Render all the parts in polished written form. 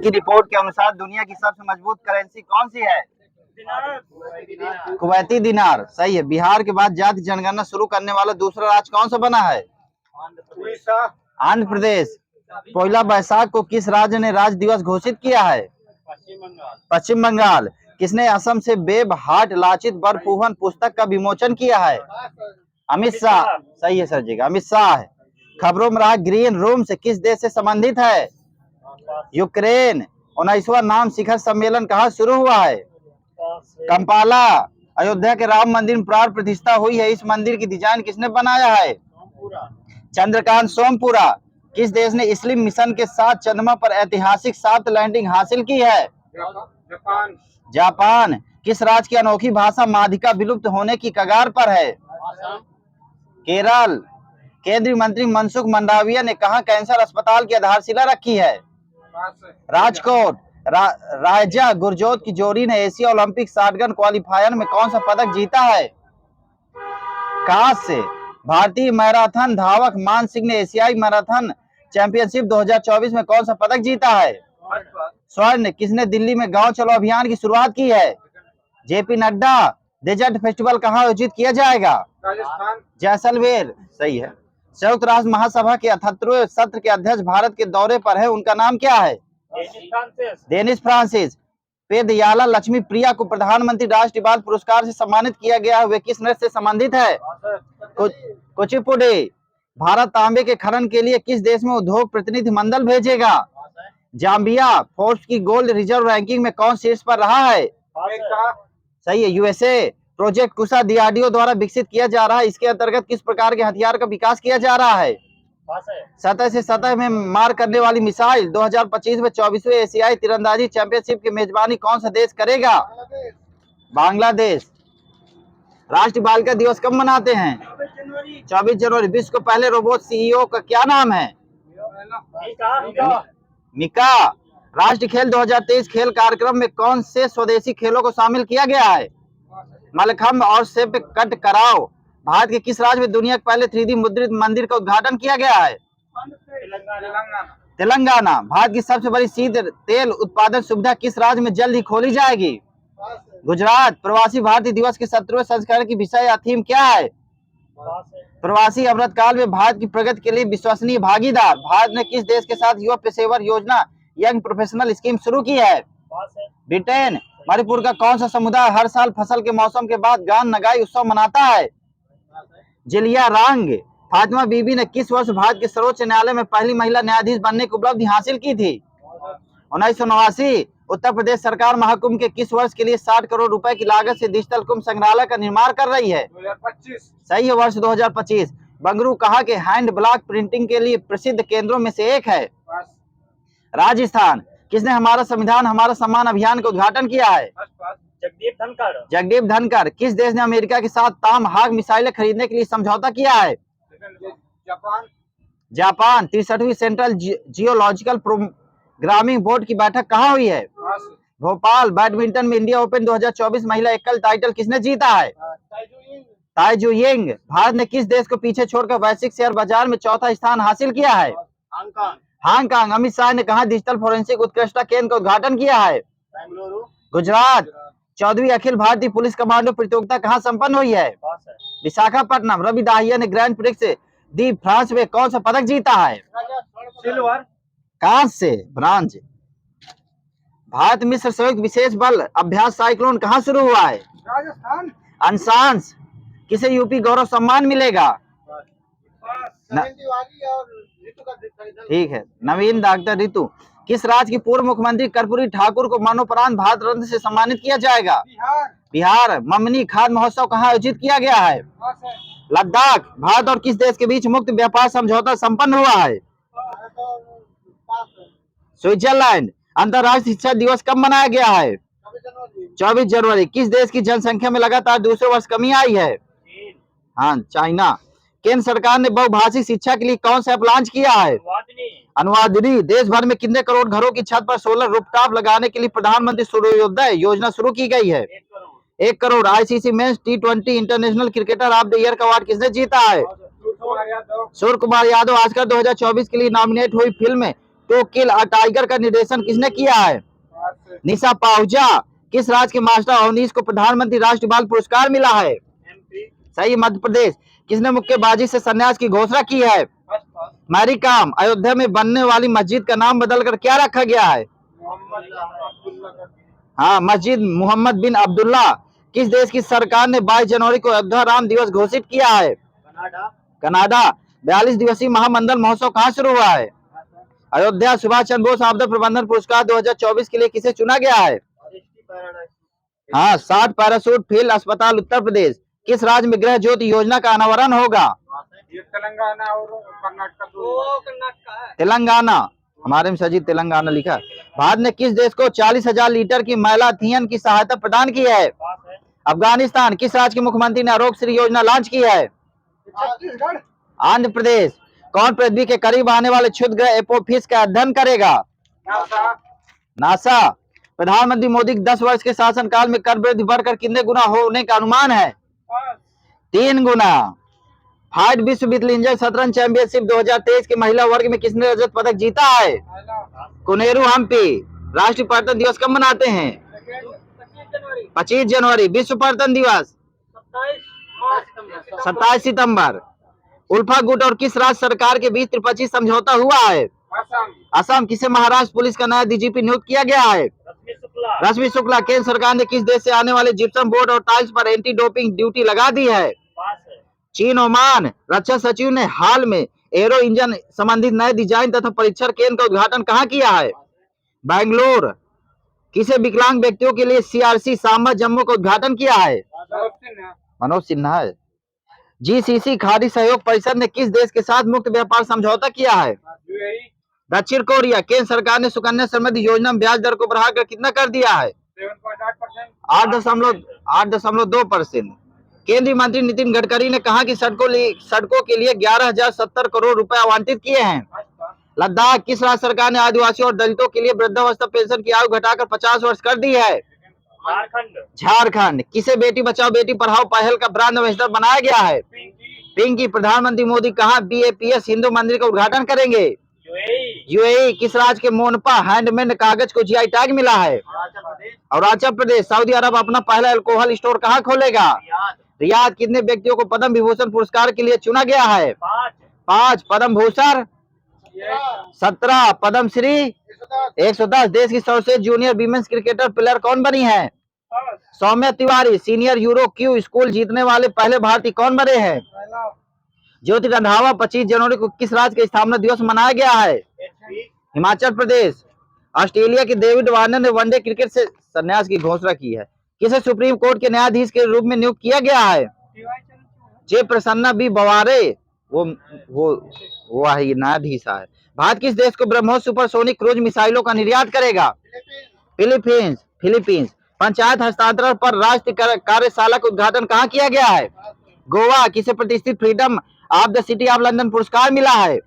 की रिपोर्ट के अनुसार दुनिया की सबसे मजबूत करेंसी कौन सी है? कुवैती दिनार। सही है। बिहार के बाद जाति जनगणना शुरू करने वाला दूसरा राज्य कौन सा बना है? आंध्र प्रदेश। पहला बैसाख को किस राज्य ने राज्य दिवस घोषित किया है? पश्चिम बंगाल। किसने असम से बेब हाट लाचित बरफुहन पुस्तक का विमोचन किया है? अमित शाह। सही है सर जी का, अमित शाह है। खबरों में रहा ग्रीन रूम से किस देश से संबंधित है? यूक्रेन। 19वां नाम शिखर सम्मेलन कहाँ शुरू हुआ है? कंपाला। अयोध्या के राम मंदिर में प्राण प्रतिष्ठा हुई है, इस मंदिर की डिजाइन किसने बनाया है? चंद्रकांत सोमपुरा। किस देश ने स्लिम मिशन के साथ चंद्रमा पर ऐतिहासिक सॉफ्ट लैंडिंग हासिल की है? जापान। किस राज्य की अनोखी भाषा माधिका विलुप्त होने की कगार पर है? केरल। केंद्रीय मंत्री मनसुख मंडाविया ने कहा कैंसर अस्पताल की आधारशिला रखी है? राजकोट। राजा गुरजोत की जोड़ी ने एशिया ओलंपिक शॉटगन क्वालिफायर में कौन सा पदक जीता है? कांस्य। भारतीय मैराथन धावक मान सिंह ने एशियाई मैराथन चैंपियनशिप 2024 में कौन सा पदक जीता है? स्वर्ण। किसने दिल्ली में गांव चलो अभियान की शुरुआत की है? जेपी नड्डा। डेजर्ट फेस्टिवल कहाँ आयोजित किया जाएगा? जैसलमेर। सही है। संयुक्त राष्ट्र महासभा के 78वें सत्र के अध्यक्ष भारत के दौरे पर है, उनका नाम क्या है? Dennis Francis. पेदयाला लक्ष्मी प्रिया को प्रधानमंत्री राष्ट्रीय बाल पुरस्कार से सम्मानित किया गया है, वे किस नृत्य से संबंधित है? कुचिपुड़ी। भारत तांबे के खनन के लिए किस देश में उद्योग प्रतिनिधि मंडल भेजेगा? जाम्बिया। फोर्ब्स की गोल्ड रिजर्व रैंकिंग में कौन शीर्ष पर रहा है? सही है, यूएसए। प्रोजेक्ट कुशा डीआरडीओ द्वारा विकसित किया जा रहा है, इसके अंतर्गत किस प्रकार के हथियार का विकास किया जा रहा है? सतह से सतह में मार करने वाली मिसाइल। 2025 में 24वें एशियाई तीरंदाजी चैंपियनशिप की मेजबानी कौन सा देश करेगा? बांग्लादेश। राष्ट्रीय बालिका दिवस कब मनाते हैं? 24 जनवरी। विश्व के पहले रोबोट सीईओ का क्या नाम है? मिका। राष्ट्रीय खेल 2023 खेल कार्यक्रम में कौन से स्वदेशी खेलों को शामिल किया गया है? मलखम्ब और सेप कट कराओ। भारत के किस राज्य में दुनिया के पहले 3D मुद्रित मंदिर का उद्घाटन किया गया है? तेलंगाना। भारत की सबसे बड़ी सीध तेल उत्पादन सुविधा किस राज्य में जल्द ही खोली जाएगी? गुजरात। प्रवासी भारतीय दिवस के 17वें संस्करण की विषय या थीम क्या है? प्रवासी अमृत काल में भारत की प्रगति के लिए विश्वसनीय भागीदार। भारत ने किस देश के साथ युवा पेशेवर योजना यंग प्रोफेशनल स्कीम शुरू की है? ब्रिटेन। मणिपुर का कौन सा समुदाय हर साल फसल के मौसम के बाद गान नगाई उत्सव मनाता है? जिलिया रांग। फातिमा बीबी ने किस वर्ष भारत के सर्वोच्च न्यायालय में पहली महिला न्यायाधीश बनने की उपलब्धि हासिल की थी? 1989। उत्तर प्रदेश सरकार महाकुंभ के किस वर्ष के लिए 60 करोड़ रुपए की लागत से डिजिटल कुंभ संग्रहालय का निर्माण कर रही है? 2025। सही है, वर्ष 2025। बंगलुरु कहाँ के हैंड ब्लॉक प्रिंटिंग के लिए प्रसिद्ध केंद्रों में से एक है? राजस्थान। किसने हमारा संविधान हमारा सम्मान अभियान का उद्घाटन किया है? जगदीप धनखड़। जगदीप धनखड़। किस देश ने अमेरिका के साथ ताम हाग मिसाइलें खरीदने के लिए समझौता किया है? जापान। 63वीं सेंट्रल जियोलॉजिकल प्रोग्रामिंग बोर्ड की बैठक कहाँ हुई है? भोपाल। बैडमिंटन में इंडिया ओपन 2024 महिला एकल टाइटल किसने जीता है? ताइजू यिंग। भारत ने किस देश को पीछे छोड़कर वैश्विक शेयर बाजार में चौथा स्थान हासिल किया है? हांगकांग। अमित शाह ने कहा डिजिटल फोरेंसिक उत्कृष्टता केंद्र का उद्घाटन किया है? गुजरात। 14वीं अखिल भारतीय पुलिस कमांडो प्रतियोगिता कहाँ संपन्न हुई है? विशाखापट्टनम। रवि दाहिया ने ग्रैंड प्रिक्स दी फ्रांस में कौन सा पदक जीता है? सिल्वर। कांस्य ब्रांज। भारत मिस्र संयुक्त विशेष बल अभ्यास साइक्लोन कहाँ शुरू हुआ है? राजस्थान। अंशांश। किसे यूपी गौरव सम्मान मिलेगा? ठीक है, नवीन डॉक्टर ऋतु। किस राज्य की पूर्व मुख्यमंत्री कर्पूरी ठाकुर को मरणोपरांत भारत रत्न से सम्मानित किया जाएगा? बिहार। ममनी खाद्य महोत्सव कहाँ आयोजित किया गया है? लद्दाख। भारत और किस देश के बीच मुक्त व्यापार समझौता संपन्न हुआ है? स्विट्जरलैंड। अंतर्राष्ट्रीय शिक्षा दिवस कब मनाया गया है? 24 जनवरी। किस देश की जनसंख्या में लगातार दूसरे वर्ष कमी आई है? हाँ, चाइना। केंद्र सरकार ने बहुभाषिक शिक्षा के लिए कौन सा ऐप लॉन्च किया है? अनुवादिनी। देश भर में कितने करोड़ घरों की छत पर सोलर रूफटॉप लगाने के लिए प्रधानमंत्री सूर्योदय योजना शुरू की गई है? 1 crore. ICC men's T20 international cricketer of the year का अवार्ड किसने जीता है? सूर्य कुमार यादव। ऑस्कर 2024 के लिए नॉमिनेट हुई film to kill a tiger का निर्देशन किसने किया है? निशा पाहुजा। किस राज्य के मास्टर अवनीश को प्रधानमंत्री राष्ट्रीय बाल पुरस्कार मिला है? सही, मध्य प्रदेश। किसने मुक्केबाजी से संन्यास की घोषणा की है? Mary com. अयोध्या में बनने वाली मस्जिद का नाम बदलकर क्या रखा गया है? हाँ, मस्जिद मोहम्मद बिन अब्दुल्ला। किस देश की सरकार ने 22 जनवरी को अयोध्या राम दिवस घोषित किया है? कनाडा। 42 दिवसीय महामंडल महोत्सव कहाँ शुरू हुआ है? अयोध्या। सुभाष चंद्र बोस आपदा प्रबंधन पुरस्कार 2024 के लिए किसे चुना गया है? हाँ, 60 पैराशूट फील्ड अस्पताल, उत्तर प्रदेश। किस राज्य में गृह ज्योति योजना का अनावरण होगा? तेलंगाना और कर्नाटक। तेलंगाना। हमारे में सजीद तेलंगाना लिखा। भारत ने किस देश को 40,000 लीटर की मैलाथियन की सहायता प्रदान की है? अफगानिस्तान। किस राज्य के मुख्यमंत्री ने आरोग्य श्री योजना लॉन्च की है? छत्तीसगढ़। आंध्र प्रदेश। कौन पृथ्वी के करीब आने वाले क्षुद्र ग्रह एपोफिस का अध्ययन करेगा? नासा। प्रधानमंत्री मोदी के 10 वर्ष के शासनकाल में कर वृद्धि बढ़कर कितने गुना होने का अनुमान है? 3 गुना। हार्ड विश्व विश्व शतरंज चैंपियनशिप 2023 के महिला वर्ग में किसने रजत पदक जीता है? कोनेरू हम्पी। राष्ट्रीय पर्यटन दिवस कब मनाते हैं? 25 जनवरी। विश्व पर्यटन दिवस 27 सितंबर। उल्फा गुट और किस राज्य सरकार के बीच त्रिपक्षीय समझौता हुआ है? असम। किसे महाराष्ट्र पुलिस का नया डीजीपी नियुक्त किया गया है? रश्मि शुक्ला। केंद्र सरकार ने किस देश से आने वाले जिप्सम बोर्ड और टाइल्स पर एंटी डोपिंग ड्यूटी लगा दी है? चीन। ओमान। रक्षा सचिव ने हाल में एरो इंजन संबंधित नए डिजाइन तथा परीक्षण केंद्र का उद्घाटन कहाँ किया है? बैंगलोर। किसे विकलांग व्यक्तियों के लिए सीआरसी सांबा जम्मू का उद्घाटन किया है? मनोज सिन्हा है। जीसीसी खाड़ी सहयोग परिषद ने किस देश के साथ मुक्त व्यापार समझौता किया है? दक्षिण कोरिया। केंद्र सरकार ने सुकन्या समृद्धि योजना में ब्याज दर को बढ़ाकर कितना कर दिया है? 8.2%। केंद्रीय मंत्री नितिन गडकरी ने कहा कि सड़कों के लिए 11,070 करोड़ रुपए आवंटित किए हैं। लद्दाख। किस राज्य सरकार ने आदिवासियों और दलितों के लिए वृद्धावस्था पेंशन की आयु घटाकर 50 वर्ष कर दी है? झारखंड। किसे बेटी बचाओ बेटी पढ़ाओ पहल का ब्रांड एम्बेसडर बनाया गया है? पिंकी। प्रधानमंत्री मोदी कहाँ बीएपीएस हिंदू मंदिर का उद्घाटन करेंगे? यूएई। किस राज्य के मोनपा हैंडमेड कागज को जीआई टैग मिला है? अरुणाचल प्रदेश। सऊदी अरब अपना पहला अल्कोहल स्टोर कहाँ खोलेगा? रियाद। कितने व्यक्तियों को पद्म विभूषण पुरस्कार के लिए चुना गया है? 5। पद्म भूषण 17। पद्म श्री 110। देश की सर्वश्रेष्ठ जूनियर वीमेंस क्रिकेटर प्लेयर कौन बनी है? Saumya Tiwari. Senior Euro Q school जीतने वाले पहले भारतीय कौन बने हैं? ज्योति रंधावा। 25 जनवरी को किस राज्य का स्थापना दिवस मनाया गया है? हिमाचल प्रदेश। ऑस्ट्रेलिया के डेविड वार्नर ने वनडे क्रिकेट से संन्यास की घोषणा की है। किसे सुप्रीम कोर्ट के न्यायाधीश के रूप में नियुक्त किया गया है? जे प्रसन्ना बी बवारे। वो है न्यायाधीश है। भारत किस देश को ब्रह्मोस सुपरसोनिक क्रूज मिसाइलों का निर्यात करेगा? फिलीपींस। पंचायत हस्तांतरण पर राष्ट्रीय कार्यशाला का उद्घाटन कहाँ किया गया है? गोवा। किसे प्रतिष्ठित freedom of the city of London पुरस्कार मिला है?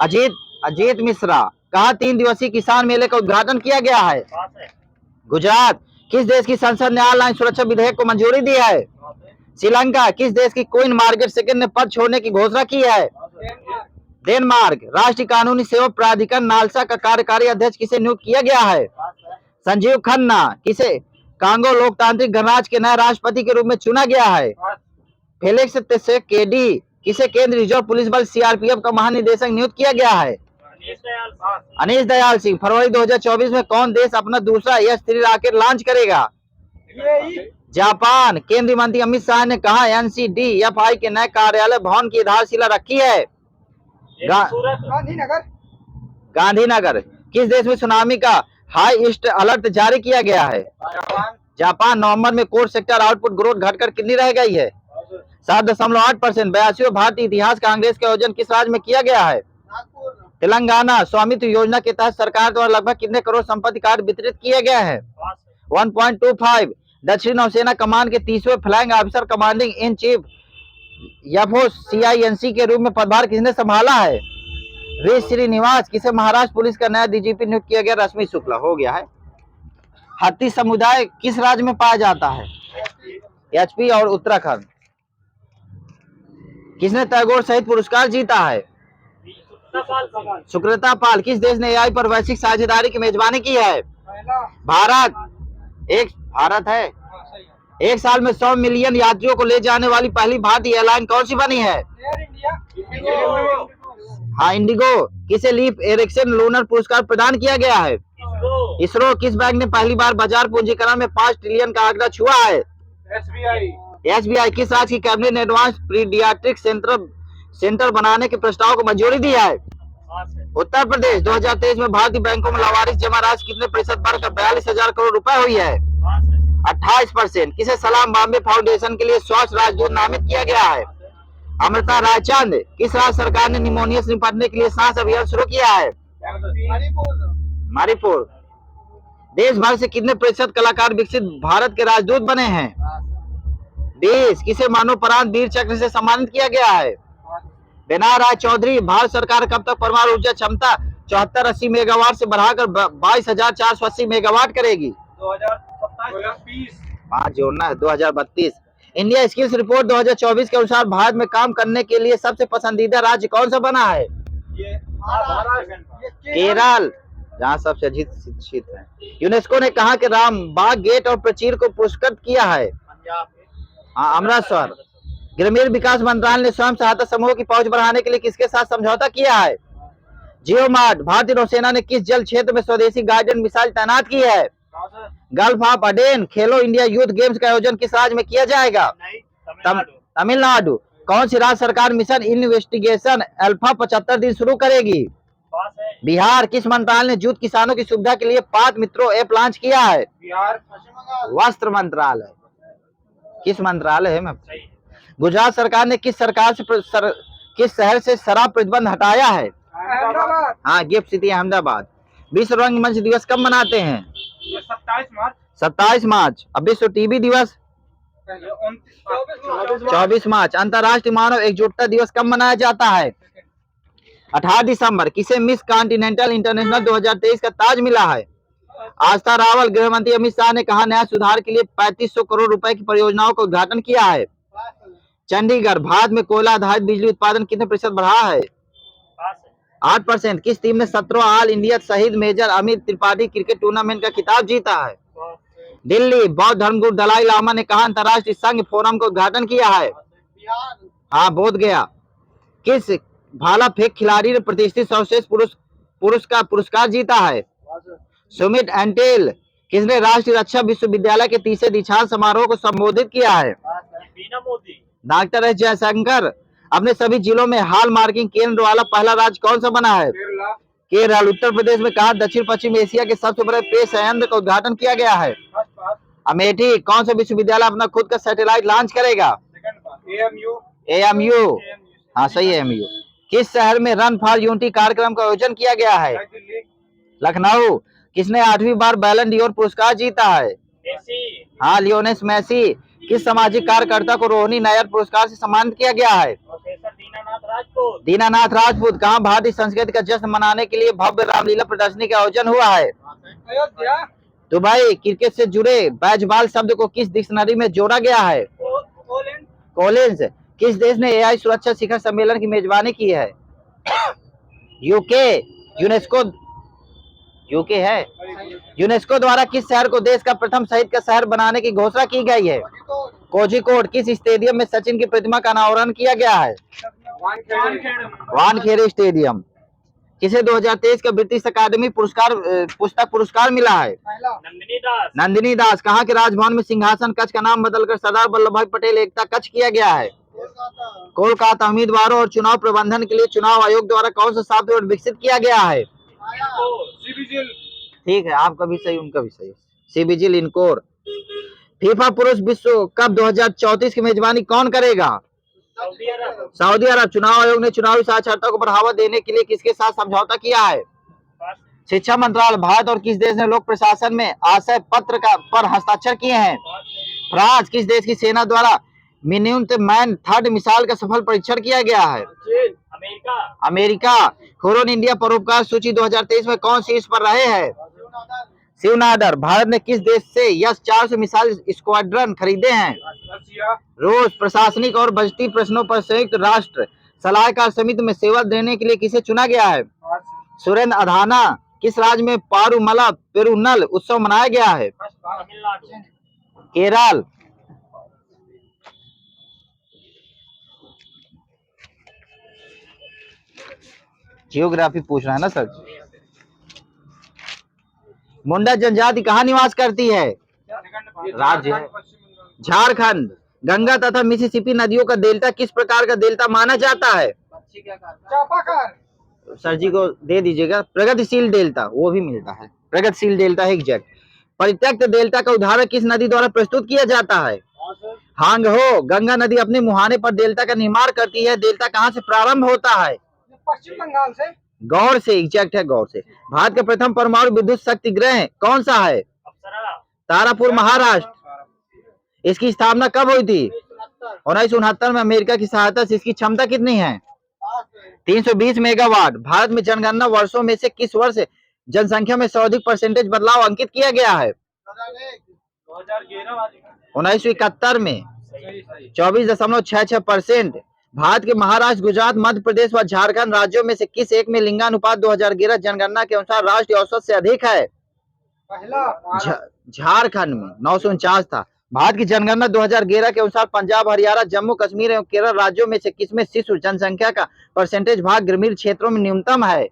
अजीत मिश्रा। कहाँ 3 दिवसीय किसान मेले का उद्घाटन किया गया है? गुजरात। किस देश की संसद ने ऑनलाइन सुरक्षा विधेयक को मंजूरी दी है? श्रीलंका। किस देश की क्वीन मार्गरेट सेकंड ने पद छोड़ने की घोषणा की है? डेनमार्क। राष्ट्रीय कानूनी सेवा प्राधिकरण नालसा का कार्यकारी अध्यक्ष किसे नियुक्त किया गया है? संजीव खन्ना। किसे कांगो लोकतांत्रिक गणराज्य के नए राष्ट्रपति के रूप में चुना गया है? फेलिक्स त्सेकेडी। किसे केंद्रीय रिजर्व पुलिस बल सीआरपीएफ का महानिदेशक नियुक्त किया गया है? अनीश दयाल सिंह। फरवरी 2024 में कौन देश अपना दूसरा S3 रॉकेट लॉन्च करेगा? जापान। केंद्रीय मंत्री अमित शाह ने कहा NCDFI के नए कार्यालय भवन की आधारशिला रखी है? गांधीनगर। किस देश में सुनामी का हाई अलर्ट जारी किया गया है? जापान। नवंबर में कोर सेक्टर आउटपुट ग्रोथ घटकर कितनी रह गई है? 7.8%। 82वें भारतीय इतिहास कांग्रेस का आयोजन किस राज्य में किया गया है? तेलंगाना। स्वामित्व योजना के तहत सरकार द्वारा लगभग कितने करोड़ संपत्ति कार्ड वितरित किए गए हैं? 1.25। दक्षिण नौसेना कमान के 30वें flag officer commanding in chief FOCINC के रूप में पदभार किसने संभाला है? वी श्रीनिवास। किसे महाराष्ट्र पुलिस का नया डीजीपी नियुक्त किया गया? रश्मि शुक्ला। हो गया है। हाथी समुदाय किस राज्य में पाया जाता है? HP और उत्तराखंड। किसने टैगोर सहित पुरस्कार जीता है? सुकृता पाल। किस देश ने एआई पर वैश्विक साझेदारी की मेजबानी की है? पहला। भारत है। हाँ, सही है। एक साल में 100 मिलियन यात्रियों को ले जाने वाली पहली भारतीय एयरलाइन कौन सी बनी है? Air India. हाँ, इंडिगो। किसे लीफ एरिक्सन लूनर पुरस्कार प्रदान किया गया है? इसरो। किस बैंक ने पहली बार बाजार पूंजीकरण में 5 ट्रिलियन का आंकड़ा छुआ है? एसबीआई। एसबीआई। किस राज्य की कैबिनेट ने एडवांस पीडियाट्रिक सेंटर बनाने के प्रस्ताव को मंजूरी दी है? उत्तर प्रदेश। 2023 में भारतीय बैंकों में लावारिस जमा राशि कितने प्रतिशत बढ़कर 42,000 करोड़ रुपए हुई है? 28%। किसे सलाम बॉम्बे फाउंडेशन के लिए स्वास्थ्य राजदूत नामित किया गया है? अमृता रायचंद। किस राज्य सरकार ने निमोनिया से निपटने के लिए सांस अभियान शुरू किया है? मणिपुर। देश भर से कितने प्रतिशत कलाकार विकसित भारत के राजदूत बने हैं? 20। किसे मरणोपरांत वीर चक्र से सम्मानित किया गया है? बेना राय चौधरी। भारत सरकार कब तक परमाणु ऊर्जा क्षमता 7480 मेगावाट से बढ़ाकर 22,480 मेगावाट करेगी? 2027। 5 जोड़ना है, 2032। इंडिया स्किल्स रिपोर्ट 2024 के अनुसार भारत में काम करने के लिए सबसे पसंदीदा राज्य कौन सा बना है? ये महाराष्ट्र। केरल, जहाँ सबसे अधिक शिक्षित है। यूनेस्को ने कहा कि रामबाग गेट और प्राचीर को पुरस्कृत किया है? हाँ, अमृतसर। ग्रामीण विकास मंत्रालय ने स्वयं सहायता समूह की पहुंच बढ़ाने के लिए किसके साथ समझौता किया है? जियो मार्ट। भारतीय नौसेना ने किस जल क्षेत्र में स्वदेशी गाइडेड मिसाइल तैनात की है? Gulf of अडेन। Khelo India youth games का आयोजन किस राज्य में किया जाएगा? तमिलनाडु। कौन सी राज्य सरकार मिशन इन्वेस्टिगेशन अल्फा 75 दिन शुरू करेगी? बिहार। किस मंत्रालय ने जूट किसानों की सुविधा के लिए पात्र मित्रों ऐप लॉन्च किया है? बिहार। वस्त्र मंत्रालय। किस मंत्रालय है? मैं गुजरात सरकार ने किस शहर से शराब प्रतिबंध हटाया है? अहमदाबाद। हाँ, गिफ्ट सिटी अहमदाबाद। विश्व रंगमंच दिवस कब मनाते हैं? ये 27 मार्च। 27 मार्च। अब विश्व टीबी दिवस 24 मार्च। अंतर्राष्ट्रीय मानव एकजुटता दिवस कब मनाया जाता है? 18 दिसंबर। किसे मिस कॉन्टिनेंटल इंटरनेशनल 2023 का ताज मिला है? आस्था रावल। गृह मंत्री अमित शाह ने कहा नया सुधार के लिए 3500 करोड़ रुपए की परियोजनाओं का उद्घाटन किया है? चंडीगढ़। भारत में कोयला आधारित बिजली उत्पादन कितने प्रतिशत बढ़ा है? 8%। किस टीम ने 17वां all India Shaheed major Amit Tripathi cricket tournament का खिताब जीता है? दिल्ली। बौद्ध धर्मगुरु दलाई लामा ने कहा अंतर्राष्ट्रीय संघ फोरम का उद्घाटन किया है? हाँ, बोध गया। किस भाला फेंक खिलाड़ी ने प्रतिष्ठित सर्वश्रेष्ठ पुरुष का पुरस्कार जीता है? सुमित एंटेल। किसने राष्ट्रीय रक्षा विश्वविद्यालय के 30वें दीक्षांत समारोह को संबोधित किया है? Doctor S Jaishankar. अपने सभी जिलों में हॉल मार्किंग केंद्र वाला पहला राज्य कौन सा बना है? केरल। उत्तर प्रदेश में कहा दक्षिण पश्चिम एशिया के सबसे बड़े पेय संयंत्र का उद्घाटन किया गया है? अमेठी। कौन सा विश्वविद्यालय अपना खुद का सैटेलाइट लॉन्च करेगा? एएमयू। हाँ, सही है, एएमयू। किस शहर में रन फॉर यूनिटी कार्यक्रम का आयोजन किया गया है? लखनऊ। किसने 8वीं बार बैलन डी'ओर पुरस्कार जीता है? हाँ, लियोनेल मेसी। किस सामाजिक कार्यकर्ता को रोहिणी नायर पुरस्कार से सम्मानित किया गया है? दीनानाथ राजपूत। कहाँ भारतीय संस्कृति का जश्न मनाने के लिए भव्य रामलीला प्रदर्शनी का आयोजन हुआ है? अयोध्या। दुबई। क्रिकेट से जुड़े बैजबॉल शब्द को किस डिक्शनरी में जोड़ा गया है? कोलिंस। किस देश ने एआई सुरक्षा शिखर सम्मेलन की मेजबानी की है? यूके। यूके है। यूनेस्को द्वारा किस शहर को देश का प्रथम शहीद का शहर बनाने की घोषणा की गई है? कोझिकोड। किस स्टेडियम में सचिन की प्रतिमा का अनावरण किया गया है? वानखेड़े स्टेडियम। किसे 2023 का ब्रिटिश अकादमी पुस्तक पुरस्कार मिला है? नंदिनी दास। कहाँ के राजभवन में सिंहासन कक्ष का नाम बदलकर सरदार वल्लभ भाई पटेल एकता कक्ष किया गया है? कोलकाता। उम्मीदवारों और चुनाव प्रबंधन के लिए चुनाव आयोग द्वारा कौन सा सॉफ्टवेयर विकसित किया गया है? ठीक है, आपका भी सही, उनका भी सही। सीबीजिल इनकोर। फीफा पुरुष विश्व कप 2034 की मेजबानी कौन करेगा? सऊदी अरब। चुनाव आयोग ने चुनावी साक्षरता को बढ़ावा देने के लिए किसके साथ समझौता किया है? शिक्षा मंत्रालय। भारत और किस देश ने लोक प्रशासन में आशय पत्र पर हस्ताक्षर किए हैं? फ्रांस। किस देश की सेना द्वारा मिन्यूट मैन थर्ड मिसाइल का सफल परीक्षण किया गया है? अमेरिका। खोरोन इंडिया परोपकार सूची 2023 में कौन शीर्ष पर रहे हैं? शिव नादर। भारत ने किस देश से S-400 मिसाइल स्क्वाड्रन खरीदे हैं? रूस। प्रशासनिक और बजटीय प्रश्नों पर संयुक्त राष्ट्र सलाहकार समिति में सेवा देने के लिए किसे चुना गया है? सुरेंद्र अधाना। किस राज्य में पारुमला पेरुन्नल उत्सव मनाया गया है? तमिलनाडु। केरल। जियोग्राफी पूछ रहा है ना सर। मुंडा जनजाति कहाँ निवास करती है? राज्य है झारखंड। गंगा तथा मिसिसिपी नदियों का डेल्टा किस प्रकार का डेल्टा माना जाता है? चापाकार। सर जी को दे दीजिएगा। प्रगतिशील डेल्टा, वो भी मिलता है। प्रगतिशील डेल्टा है एग्जैक्ट। परित्यक्त डेल्टा का उदाहरण किस नदी द्वारा प्रस्तुत किया जाता है? हांग हो। गंगा नदी अपने मुहाने पर डेल्टा का निर्माण करती है। डेल्टा कहाँ से प्रारंभ होता है? पश्चिम बंगाल से। गौर से, एग्जैक्ट है गौर से। भारत का प्रथम परमाणु विद्युत शक्ति ग्रह कौन सा है? तारापुर, महाराष्ट्र। इसकी स्थापना कब हुई थी? 1969 में। अमेरिका की सहायता से इसकी क्षमता कितनी है? 320 मेगावाट। भारत में जनगणना वर्षों में से किस वर्ष जनसंख्या में सर्वाधिक परसेंटेज बदलाव अंकित किया गया है? 1971 में 24.66%। भारत के महाराष्ट्र, गुजरात, मध्य प्रदेश व झारखंड राज्यों में से किस एक में लिंगानुपात 2011 जनगणना के अनुसार राष्ट्रीय औसत से अधिक है? झारखंड में 949 था। भारत की जनगणना 2011 के अनुसार पंजाब, हरियाणा, जम्मू कश्मीर एवं केरल राज्यों में से किसमें शिशु जनसंख्या का परसेंटेज भाग ग्रामीण क्षेत्रों में न्यूनतम है?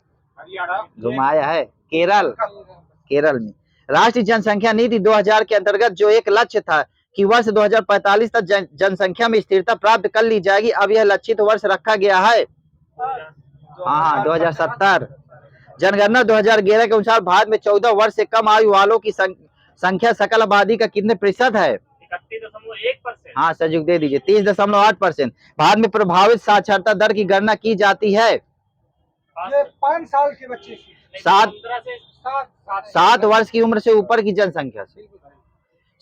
घुमाया है केरल। केरल में। राष्ट्रीय जनसंख्या नीति 2000 के अंतर्गत जो एक लक्ष्य था कि वर्ष 2045 तक जनसंख्या में स्थिरता प्राप्त कर ली जाएगी, अब यह लक्षित वर्ष रखा गया है। हाँ, 2070। जनगणना 2011 के अनुसार भारत में 14 वर्ष से कम आयु वालों की संख्या सकल आबादी का कितने प्रतिशत है? 31.1%। हाँ सहयोग दे दीजिए। 30.8%। भारत में प्रभावित साक्षरता दर की गणना की जाती है? ये 5 साल के बच्चे की। 7 वर्ष की उम्र से ऊपर की जनसंख्या से।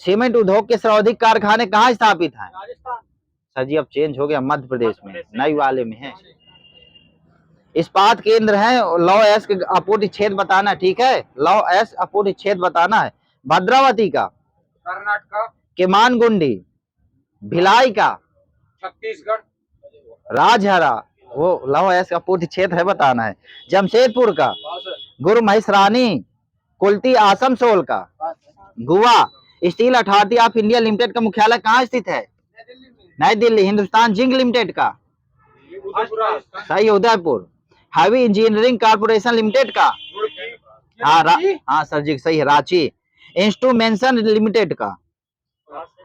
सीमेंट उद्योग के सर्वाधिक कारखाने कहाँ स्थापित हैं? राजस्थान। सर जी अब चेंज हो गया, मध्य प्रदेश में, नई वाले में है। इस्पात केंद्र है। लौह अयस्क आपूर्ति क्षेत्र बताना, ठीक है? लौह अयस्क आपूर्ति क्षेत्र बताना है। भद्रावती का? कर्नाटका। केमानगुंडी। भिलाई का? छत्तीसगढ़। राजहरा, वो लौह अयस्क आपूर्ति क्षेत्र है बताना है। जमशेदपुर का? गुरु महेशरानी। कुल्टी आसनसोल का? Goa. Steel authority of India limited का मुख्यालय कहाँ स्थित है? नई दिल्ली। हिंदुस्तान जिंक लिमिटेड का? सही, Udaipur. Heavy engineering corporation limited का? हाँ सर जी सही है, रांची। इंस्ट्रूमेंशन लिमिटेड का?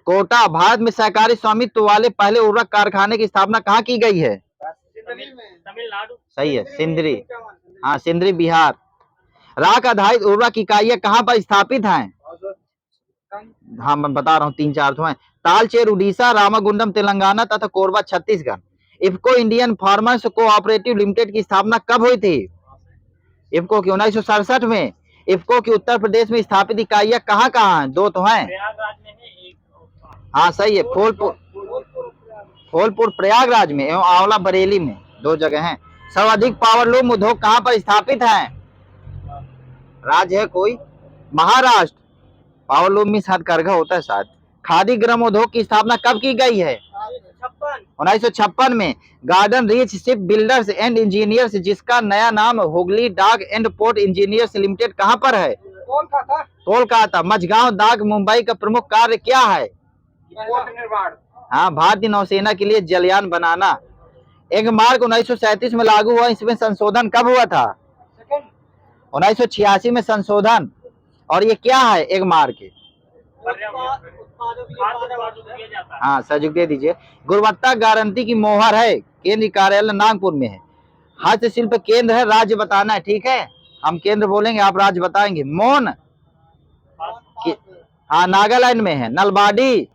कोटा। भारत में सहकारी स्वामित्व वाले पहले उर्वरक कारखाने की स्थापना कहाँ की गई है? तमिलनाडु। सही है, सिंदरी। हाँ, सिंदरी बिहार। राख आधारित उर्वरक इकाइयां कहाँ पर स्थापित हैं? हाँ मैं बता रहा हूँ, 3-4 तो हैं। तालचेर उड़ीसा, रामागुंडम तेलंगाना तथा Korba Chhattisgarh. IFFCO Indian farmers cooperative limited की स्थापना कब हुई थी? इफको की 1967 में। इफको की उत्तर प्रदेश में स्थापित इकाइयां कहाँ कहाँ हैं? 2 तो हैं। हाँ सही है, फूलपुर प्रयागराज में एवं आंवला बरेली में, 2 जगह हैं। सर्वाधिक पावरलूम उद्योग कहाँ पर स्थापित हैं? राज्य है कोई? महाराष्ट्र। पावरलूम में हथकरघा होता है शायद। खादी ग्राम उद्योग की स्थापना कब की गई है? 1956 में। Garden reach ship builders and engineers, जिसका नया नाम हुगली डाक एंड पोर्ट इंजीनियर्स लिमिटेड, कहाँ पर है? कोलकाता। मझगांव डाक मुंबई का प्रमुख कार्य क्या है? निर्माण। हाँ, भारतीय नौसेना के लिए जलयान बनाना। एक मार्ग 1937 में लागू हुआ, इसमें संशोधन कब हुआ था? 1986 में संशोधन। और ये क्या है एक मार्ग के? हाँ सहयोग दे दीजिए। गुणवत्ता गारंटी की मोहर है। केंद्रीय कार्यालय नागपुर में है। हस्तशिल्प केंद्र है, राज्य बताना है, ठीक है? हम केंद्र बोलेंगे, आप राज्य बताएंगे। मोन? हाँ नागालैंड में है। नलबाड़ी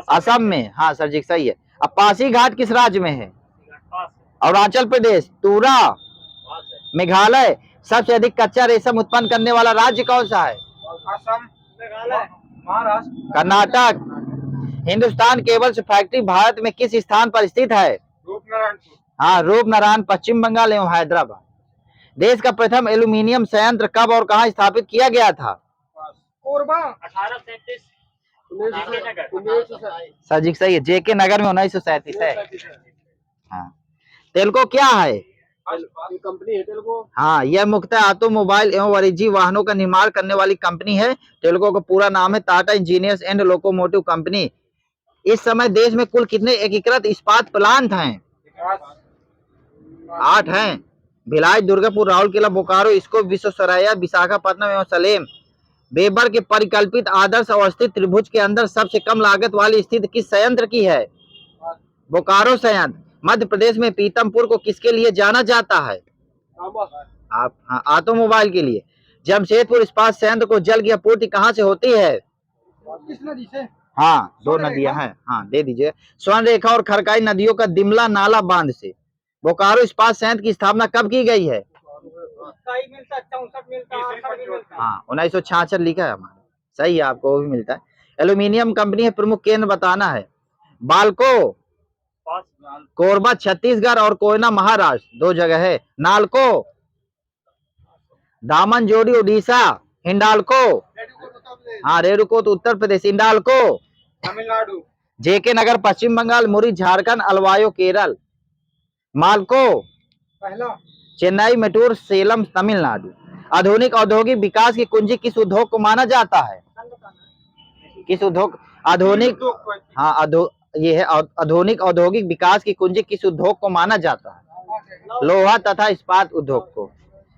असम में। हाँ सर जी सही है। अब पासीघाट किस राज्य में है? अरुणाचल प्रदेश। तुरा मेघालय। सबसे अधिक कच्चा रेशम उत्पन्न करने वाला राज्य कौन सा है? असम। मेघालय। महाराष्ट्र। कर्नाटक। हिंदुस्तान केबल्स फैक्ट्री भारत में किस स्थान पर स्थित है? रूपनारायणपुर। हाँ, रूपनारायण, पश्चिम बंगाल एवं हैदराबाद। देश का प्रथम एल्यूमिनियम संयंत्र कब और कहाँ स्थापित किया गया था? कोरबा। 1837। सर जी सही है, जेके नगर में 1937 है। हाँ। टेल्को क्या है? कंपनी है तेलुगु। हाँ, यह मुख्यतः ऑटोमोबाइल एवं वाणिज्यिक वाहनों का निर्माण करने वाली कंपनी है। टेल्को का पूरा नाम है Tata engineers and locomotive company. इस समय देश में कुल कितने एकीकृत इस्पात प्लांट हैं? 8 हैं। भिलाई, दुर्गापुर, राउरकेला, बोकारो, इसको विश्वेश्वरैया, विशाखापट्टनम एवं सलेम। वेबर के परिकल्पित आदर्श अवस्थित त्रिभुज के अंदर सबसे कम लागत वाली स्थिति किस संयंत्र की है? बोकारो संयंत्र। मध्य प्रदेश में पीतमपुर को किसके लिए जाना जाता है? आप हाँ, ऑटोमोबाइल के लिए। जमशेदपुर इस्पात संयंत्र को जल की आपूर्ति कहाँ से होती है? किस नदी से? हाँ, 2 नदियां हैं। हाँ, दे दीजिए। स्वर्ण रेखा और खरकाई नदियों का दिमला नाला बांध से। बोकारो इस्पात संयंत्र की स्थापना कब की गई है? हाँ, 1966 लिखा है हमारा। सही है, आपको वो भी मिलता है। एल्यूमिनियम कंपनी है, प्रमुख केंद्र बताना है। बाल्को कोरबा छत्तीसगढ़ और कोयना महाराष्ट्र 2 जगह है। नालको दामन जोड़ी उड़ीसा। हिंडाल्को हाँ, रेणुकूट उत्तर प्रदेश। इंडाल्को तमिलनाडु। जेके नगर पश्चिम बंगाल। मुरी झारखंड। अलवायो केरल। माल्को पहला चेन्नई, मेटूर, सेलम तमिलनाडु। आधुनिक औद्योगिक विकास की कुंजी किस उद्योग को माना जाता है? किस उद्योग? आधुनिक हाँ, ये है आधुनिक औद्योगिक विकास की कुंजी किस उद्योग को माना जाता है? लोहा तथा इस्पात उद्योग को।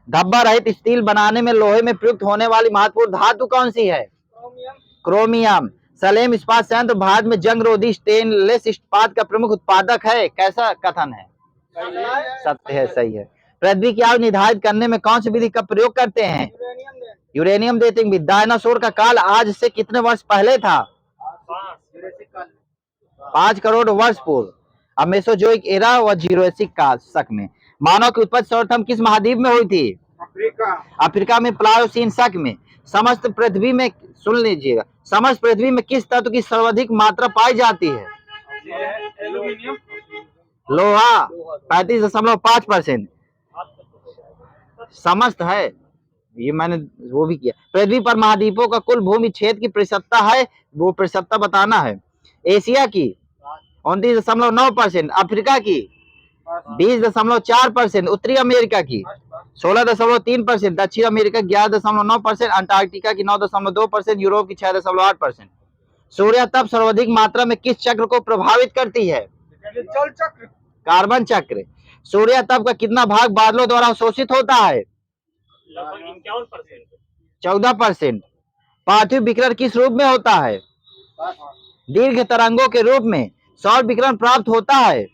धब्बा रहित स्टील बनाने में लोहे में प्रयुक्त होने वाली महत्वपूर्ण धातु कौन सी है? क्रोमियम। सलेम इस्पात संयंत्र भारत में जंगरोधी स्टेनलेस इस्पात का प्रमुख उत्पादक है। कैसा कथन है? सत्य है, सही है। पृथ्वी की आयु निर्धारित करने में कौन सी विधि का प्रयोग करते हैं? यूरेनियम डेटिंग विधि। डायनासोर का काल आज से कितने वर्ष पहले था? 5 करोड़ वर्ष पूर्व। अब मेसोजोइक एरा व जुरासिक काल शक में। मानव की उत्पत्ति सर्वप्रथम किस महाद्वीप में हुई थी? अफ्रीका में प्लायोसीन शक में। समस्त पृथ्वी में, सुन लीजिएगा, समस्त पृथ्वी में किस तत्व की सर्वाधिक मात्रा पाई जाती है? एल्यूमिनियम। लोहा 35.5%। समस्त है, ये मैंने वो भी किया। पृथ्वी पर महाद्वीपों का कुल भूमि क्षेत्र की प्रतिशतता है, वो प्रतिशतता बताना है। एशिया की 29.9%। अफ्रीका की 20.4%। उत्तरी अमेरिका की 16.3%। दक्षिण अमेरिका 11.9%। अंटार्कटिका की 9.2%। यूरोप की 6.8%। सूर्य तप सर्वाधिक मात्रा में किस चक्र को प्रभावित करती है? जल चक्र। कार्बन चक्र। सूर्य तप का कितना भाग बादलों द्वारा अवशोषित होता है? 14%। पार्थिव विकिरण किस रूप में होता है? दीर्घ तरंगों के रूप में। सौर विकिरण प्राप्त होता है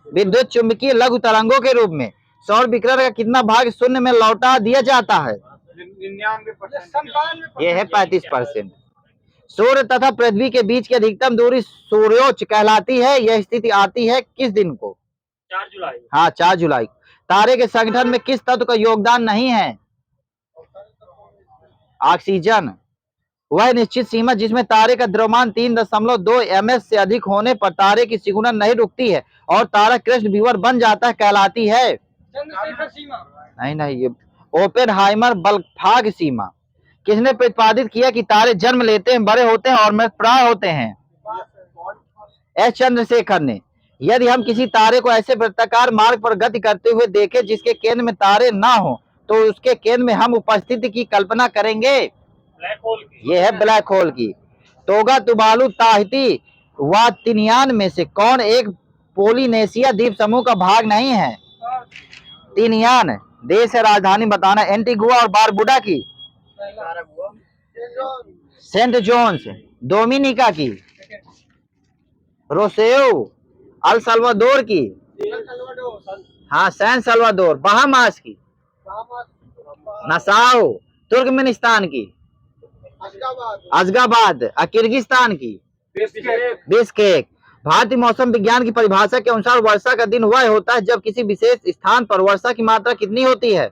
विद्युत चुंबकीय लघु तरंगों के रूप में। सौर विकिरण का कितना भाग शून्य में लौटा दिया जाता है? 99%। यह है 35%। सूर्य तथा पृथ्वी के बीच की अधिकतम दूरी सूर्योच्च कहलाती है। यह स्थिति आती है किस दिन को? 4 जुलाई। हाँ, 4 जुलाई। तारे के संगठन में किस तत्व का योगदान नहीं है? ऑक्सीजन। वह निश्चित सीमा जिसमें तारे का द्रव्यमान 3.2 ms से अधिक होने पर तारे की सिकुड़न नहीं रुकती है और तारा कृष्ण विवर बन जाता है, कहलाती है? चंद्रशेखर सीमा। नहीं, ये ओपेनहाइमर बल्कफाग सीमा। किसने प्रतिपादित किया कि तारे जन्म लेते हैं, बड़े होते हैं और मृतप्राय होते हैं? एस चंद्रशेखर ने। यदि हम किसी तारे को ऐसे वृत्ताकार मार्ग पर गति करते हुए देखें जिसके केंद्र में तारे ना हो, तो उसके केंद्र में हम उपस्थिति की कल्पना करेंगे? ब्लैक होल की। यह है ब्लैक होल की। तोगा तुबालू ताहिती व तिनियान में से कौन एक पोलिनेशिया द्वीप समूह का भाग नहीं है? तिनियान देश है, राजधानी बताना। एंटीगुआ और बारबुडा की? Saint Jones. डोमिनिका की? रोसेओ। अल सल्वाडोर की? हाँ, सैन सल्वाडोर। बहामास की? नसाओ। तुर्कमेनिस्तान की? अशगाबाद। किर्गिस्तान की? बिश्केक। भारतीय मौसम विज्ञान की परिभाषा के अनुसार वर्षा का दिन वह होता है जब किसी विशेष स्थान पर वर्षा की मात्रा कितनी होती है?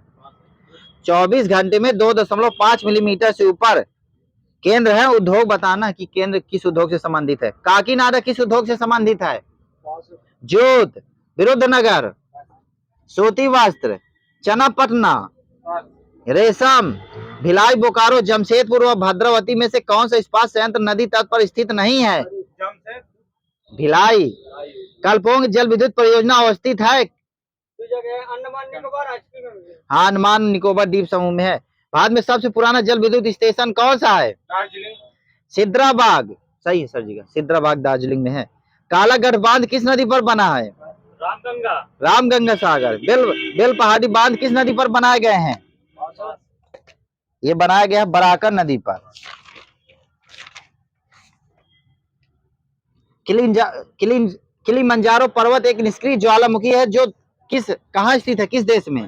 24 घंटे में 2.5 मिलीमीटर से ऊपर। केंद्र है, उद्योग बताना कि केंद्र किस उद्योग से संबंधित है। काकीनाडा किस उद्योग से संबंधित है? जूट। विरुद्धनगर। सूती वस्त्र। चनापटना। रेशम। भिलाई, बोकारो, जमशेदपुर व भद्रावती में से कौन सा इस्पात संयंत्र नदी तट पर स्थित नहीं है? भिलाई। कलपोंग जल विद्युत परियोजना अवस्थित है। जगह अंडमान निकोबार आइसक्रीम में। हाँ, अंडमान निकोबार द्वीप समूह में है। भारत में सबसे पुराना जल विद्युत स्टेशन कौन सा है? दार्जिलिंग। सिद्राबाग, सही है सर जी का, सिद्राबाग दार्जिलिंग में है। कालागढ़ बांध किस नदी पर बना है? रामगंगा। रामगंगा सागर। बेल पहाड़ी बांध किस नदी पर बनाए गए हैं? ये बनाया गया है बराकर नदी पर। किलिमंजारो पर्वत एक निष्क्रिय ज्वालामुखी है जो कहाँ स्थित है, किस देश में?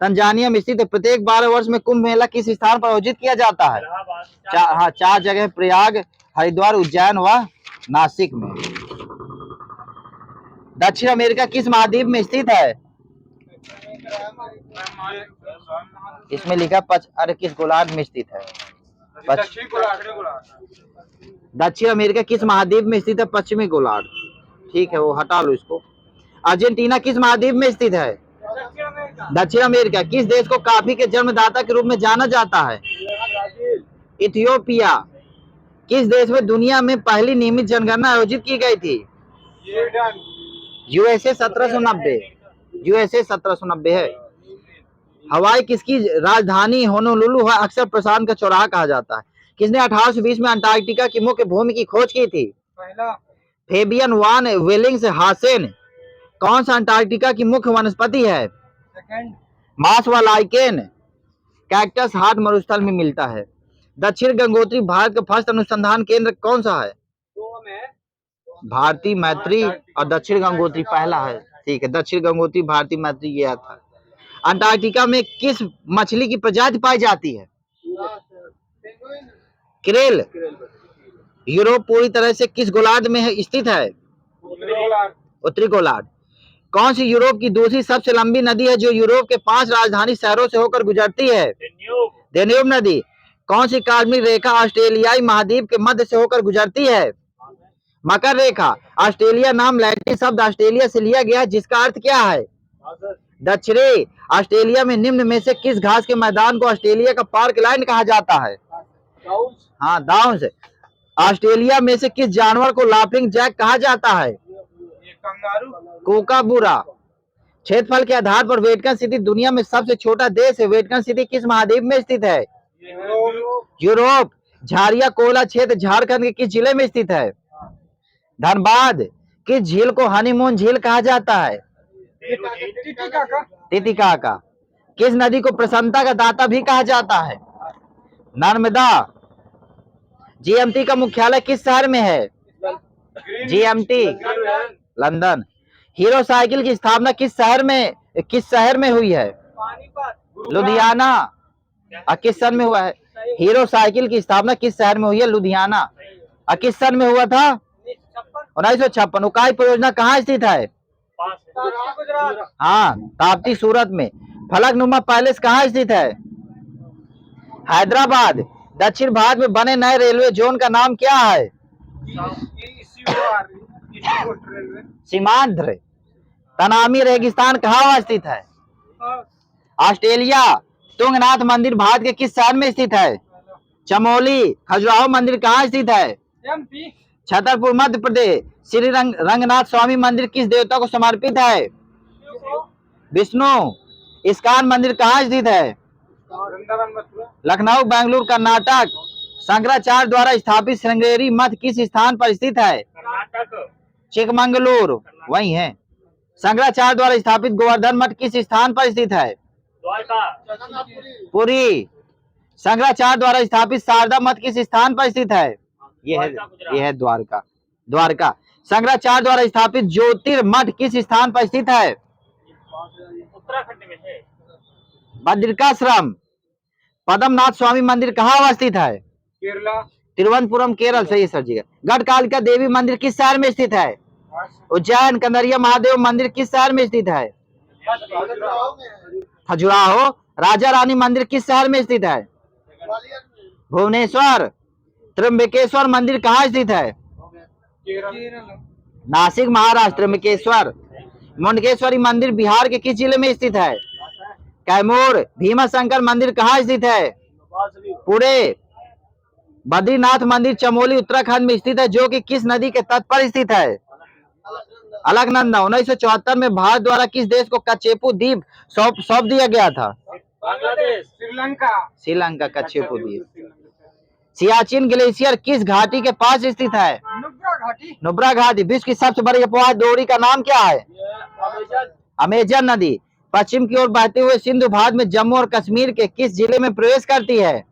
तंजानिया में स्थित है। प्रत्येक 12 वर्ष में कुंभ मेला किस स्थान पर आयोजित किया जाता है? हाँ, 4 जगह, प्रयाग, हरिद्वार, उज्जैन व नासिक में। दक्षिण अमेरिका किस महाद्वीप में स्थित है? इसमें लिखा अरे किस गोलार्ध में स्थित है? दक्षिण अमेरिका किस महाद्वीप में स्थित है? पश्चिमी गोलार्ध। ठीक है, वो हटा लो इसको। अर्जेंटीना किस महाद्वीप में स्थित है? दक्षिण अमेरिका। किस देश को कॉफी के जन्मदाता के रूप में जाना जाता है? इथियोपिया। किस देश में दुनिया में पहली नियमित जनगणना आयोजित की गई थी? यूएसए 1790। यूएसए 1790 है। हवाई किसकी राजधानी होनोलुलु है? अक्सर प्रशांत का चौराहा कहा जाता है। किसने 1820 में अंटार्कटिका की मुख्य भूमि की खोज की थी? फेबियन वान वेलिंग्सहासेन। कौन सा अंटार्कटिका की मुख्य वनस्पति है? मास व लाइकेन। कैक्टस हार्ट मरुस्थल में मिलता है। दक्षिण गंगोत्री भारत का फर्स्ट अनुसंधान केंद्र कौन सा है? भारती मैत्री और दक्षिण गंगोत्री पहला है। ठीक है, दक्षिण गंगोत्री भारती मैत्री गया था। अंटार्कटिका में किस मछली की प्रजाति पाई जाती है? क्रेल। यूरोप पूरी तरह से किस गोलार्ध में स्थित है? उत्तरी गोलार्ध। कौन सी यूरोप की दूसरी सबसे लंबी नदी है जो यूरोप के 5 राजधानी शहरों से होकर गुजरती है? डेन्यूब नदी। कौन सी कार्बनिक रेखा ऑस्ट्रेलियाई महाद्वीप के मध्य से होकर गुजरती है? मकर रेखा। ऑस्ट्रेलिया नाम लैटिन शब्द ऑस्ट्रेलिया से लिया गया जिसका अर्थ क्या है? दक्षिणी। ऑस्ट्रेलिया में निम्न में से किस घास के मैदान को ऑस्ट्रेलिया का पार्क लैंड कहा जाता है? हाँ, डाउन्स। ऑस्ट्रेलिया में से किस जानवर को लाफिंग जैक कहा जाता है? कोकाबूरा। क्षेत्रफल के आधार पर वेटिकन सिटी दुनिया में सबसे छोटा देश है। वेटिकन सिटी किस महाद्वीप में स्थित है? यूरोप। झारिया कोयला क्षेत्र झारखंड के किस जिले में स्थित है? धनबाद। किस झील को हनीमून झील कहा जाता है? तितिकाका। किस नदी को प्रसन्नता का दाता भी कहा जाता है? नर्मदा। जीएमटी का मुख्यालय किस शहर में है? GMT London. हीरो साइकिल की स्थापना किस शहर में हुई है? लुधियाना। किस सन में हुआ है? हीरो साइकिल की स्थापना किस शहर में हुई है? लुधियाना। किस सन में हुआ था? 1956। उकाई परियोजना कहाँ स्थित है? हाँ, ताप्ती सूरत में। फलकनुमा पैलेस कहाँ स्थित है? हैदराबाद। दक्षिण भारत में बने नए रेलवे जोन का नाम क्या है? सीमांध्र। तनामी रेगिस्तान कहाँ स्थित है? ऑस्ट्रेलिया। तुंगनाथ मंदिर भारत के किस शहर में स्थित है? चमोली। खजुराहो मंदिर कहाँ स्थित है? छतरपुर मध्य प्रदेश। श्री रंगनाथ स्वामी मंदिर किस देवता को समर्पित है? विष्णु। इस्कॉन मंदिर कहाँ स्थित है? लखनऊ, बेंगलुरु, कर्नाटक। शंकराचार्य द्वारा स्थापित श्रृंगेरी मठ किस स्थान पर स्थित है? चिकमंगलुरु, वही है। शंकराचार्य द्वारा स्थापित गोवर्धन मठ किस स्थान पर स्थित है? पुरी। शंकराचार्य द्वारा स्थापित शारदा मठ किस स्थान पर स्थित है? ये है द्वारका। द्वारका। शंकराचार्य द्वारा स्थापित ज्योतिर्मठ किस स्थान पर स्थित है? उत्तराखंड में है। बद्रिकाश्रम। पद्मनाथ स्वामी मंदिर कहाँ अवस्थित है? केरला। तिरुवनंतपुरम, केरल। सही है सर जी। गढ़कालिका देवी मंदिर किस शहर में स्थित है? उज्जैन। कंदरिया महादेव मंदिर किस शहर में स्थित है? खजुराहो। राजा रानी मंदिर किस शहर में स्थित है? भुवनेश्वर। त्र्यंबकेश्वर मंदिर कहाँ स्थित है? नासिक, महाराष्ट्र। त्र्यंबकेश्वर। मुंडकेश्वरी मंदिर बिहार के किस जिले में स्थित है? कैमूर। भीमा शंकर मंदिर कहाँ स्थित है? पुणे। बद्रीनाथ मंदिर चमोली उत्तराखंड में स्थित है जो कि किस नदी के तट पर स्थित है? अलकनंदा। 1974 में भारत द्वारा किस देश को कच्छेपू द्वीप सौंप दिया गया था? बांग्लादेश, श्रीलंका। श्रीलंका कच्छेपू द्वीप। सियाचिन ग्लेशियर किस घाटी के पास स्थित है? नुब्रा घाटी। नुब्रा घाटी। विश्व की सबसे बड़ी अपवाह डोरी का नाम क्या है? अमेजन नदी। पश्चिम की ओर बहते हुए सिंधु भारत में जम्मू और कश्मीर के किस जिले में प्रवेश करती है?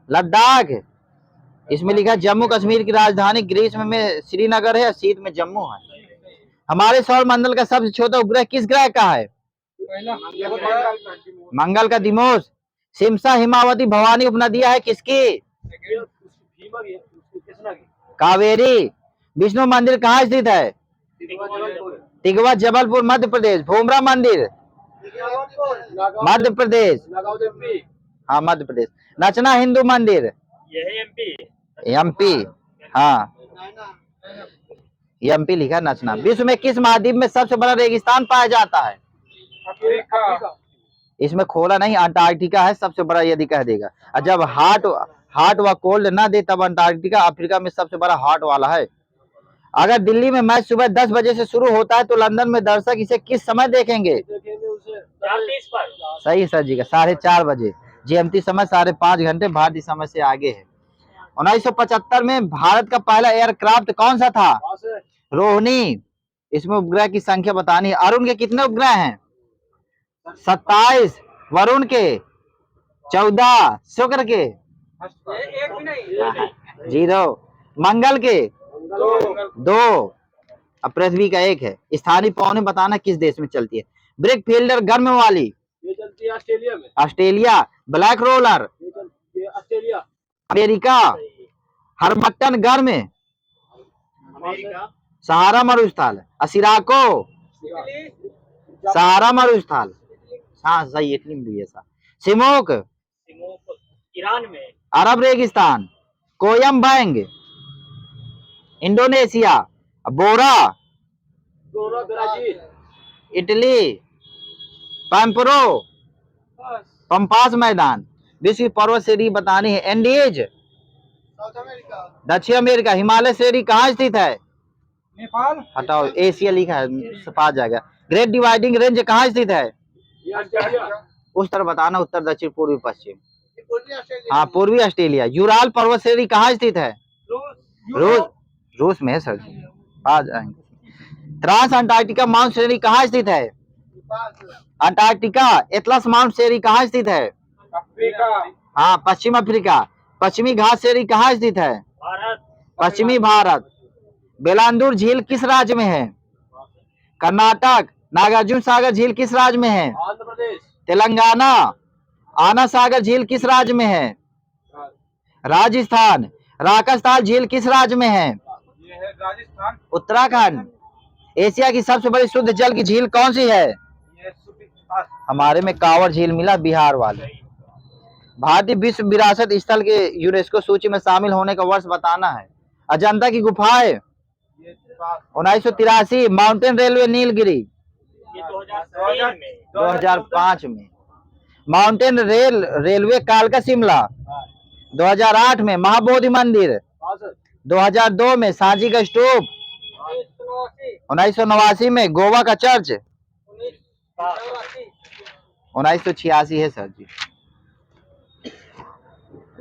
लद्दाख। इसमें लिखा है जम्मू कश्मीर की राजधानी ग्रीष्म में श्रीनगर है, शीत में जम्मू है। हमारे सौर मंडल का सबसे छोटा उपग्रह किस ग्रह का है? मंगल का दिमोस। सिमसा, हिमावती, भवानी उपनदियां है किसकी? कावेरी। विष्णु मंदिर कहाँ स्थित है? तिगवा, जबलपुर, मध्य प्रदेश। भूमरा मंदिर मध्य प्रदेश। हाँ, मध्य प्रदेश। नचना हिंदू मंदिर एमपी। हाँ, एमपी लिखा नचना। विश्व में किस महाद्वीप में सबसे बड़ा रेगिस्तान पाया जाता है? अफ्रीका। इसमें खोला नहीं, अंटार्कटिका है सबसे बड़ा यदि कह देगा। और जब हॉट व कोल्ड ना दे तब अंटार्कटिका अफ्रीका में सबसे बड़ा हॉट वाला है। अगर दिल्ली में मैच सुबह 10 बजे से शुरू होता है तो लंदन में दर्शक इसे किस समय देखेंगे? 40 पर। सही सर जी का 4:30 बजे। जीएमटी समय 5.5 घंटे भारतीय समय से आगे है। 1975 में भारत का पहला एयरक्राफ्ट कौन सा था? रोहिणी। इसमें उपग्रह की संख्या बतानी है। अरुण के कितने उपग्रह हैं? 27। वरुण के 14। शुक्र के एक भी नहीं। 0। मंगल के 2। अब पृथ्वी का 1 है। स्थानीय पौने बताना किस देश में चलती है? ब्रिक फील्डर गर्म वाली ये चलती है ऑस्ट्रेलिया में। Australia. Black roller Australia. America. Harmattan गर्म अमेरिका। सहारा मरुस्थल। असिराको सहारा मरुस्थल। हाँ सही, इटली में भी है। सिमोक ईरान में। अरब रेगिस्तान। कोयम बैंग इंडोनेशिया। बोरा ब्राजील। इटली। पैम्परो पंपास मैदान। विश्व की पर्वत श्रेणी बतानी है। एंडीज दक्षिण अमेरिका। हिमालय श्रेणी कहाँ स्थित है? नेपाल। हटाओ, एशिया लिखा है, पास जाएगा। ग्रेट डिवाइडिंग रेंज कहाँ स्थित है? उस तरफ बताना, उत्तर, दक्षिण, पूर्वी, पश्चिम। हाँ, पूर्वी ऑस्ट्रेलिया। यूराल पर्वत श्रेणी कहाँ स्थित है? रूस में है सर जी, आ जाएंगे। ट्रांस अंटार्कटिका माउंट श्रेणी कहाँ स्थित है? अंटार्कटिका। एटलस माउंट श्रेणी कहाँ स्थित है? अफ्रीका। हाँ, पश्चिम अफ्रीका। पश्चिमी घाट श्रेणी कहाँ स्थित है? भारत। पश्चिमी भारत। बेलांदूर झील किस राज्य में है? कर्नाटक। नागार्जुन सागर झील किस राज्य में है? आंध्र प्रदेश। तेलंगाना। आना सागर झील किस राज्य में है? राजस्थान। राकस्थाल झील किस राज्य में है? ये है राजस्थान। उत्तराखंड। एशिया की सबसे बड़ी शुद्ध जल की झील कौन सी है? ये सुपीक। हमारे में कांवर झील मिला, बिहार वाले। भारतीय विश्व विरासत स्थल के यूनेस्को सूची में शामिल होने का वर्ष बताना है। अजंता की गुफाएं 1983। माउंटेन रेलवे नीलगिरी ये 2005 में। माउंटेन रेलवे कालका शिमला 2008 में। महाबोधि मंदिर 2002 में। सांची का स्तूप 1989 में। गोवा का चर्च 1986 है सर जी।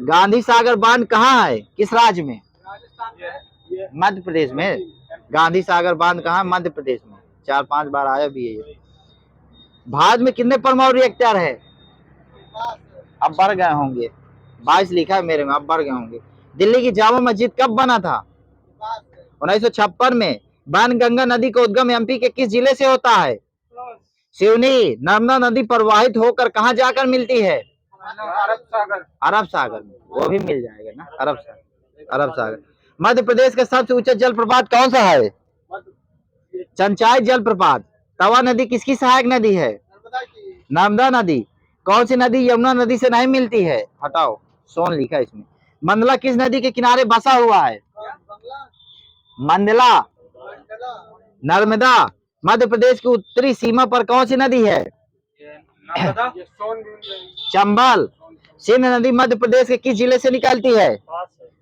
गांधी सागर बांध कहाँ है? किस राज्य में? मध्य प्रदेश में। गांधी सागर बांध कहाँ? मध्य प्रदेश में। 4-5 बार आया भी है ये। भारत में कितने परमाणु रिएक्टर है? अब बढ़ गए होंगे, 22 लिखा है मेरे में, अब बढ़ गए होंगे। दिल्ली की जामा मस्जिद कब बना था? 1956 में। बाणगंगा नदी का उद्गम एमपी के किस जिले से होता है? सिवनी। नर्मदा नदी प्रवाहित होकर कहाँ जाकर मिलती है? अरब सागर। अरब सागर में। वो भी मिल जाएगा ना, अरब सागर। अरब सागर। मध्य प्रदेश का सबसे ऊंचा जलप्रपात कौन सा है? चंचाई जलप्रपात। तवा नदी किसकी सहायक नदी है? नर्मदा नदी। कौन सी नदी यमुना नदी से नहीं मिलती है? हटाओ, सोन लिखा है इसमें। मंडला किस नदी के किनारे बसा हुआ है? मंडला। नर्मदा। मध्य प्रदेश की उत्तरी सीमा पर कौन सी नदी है? चंबल। सिंध नदी मध्य प्रदेश के किस जिले से निकलती है?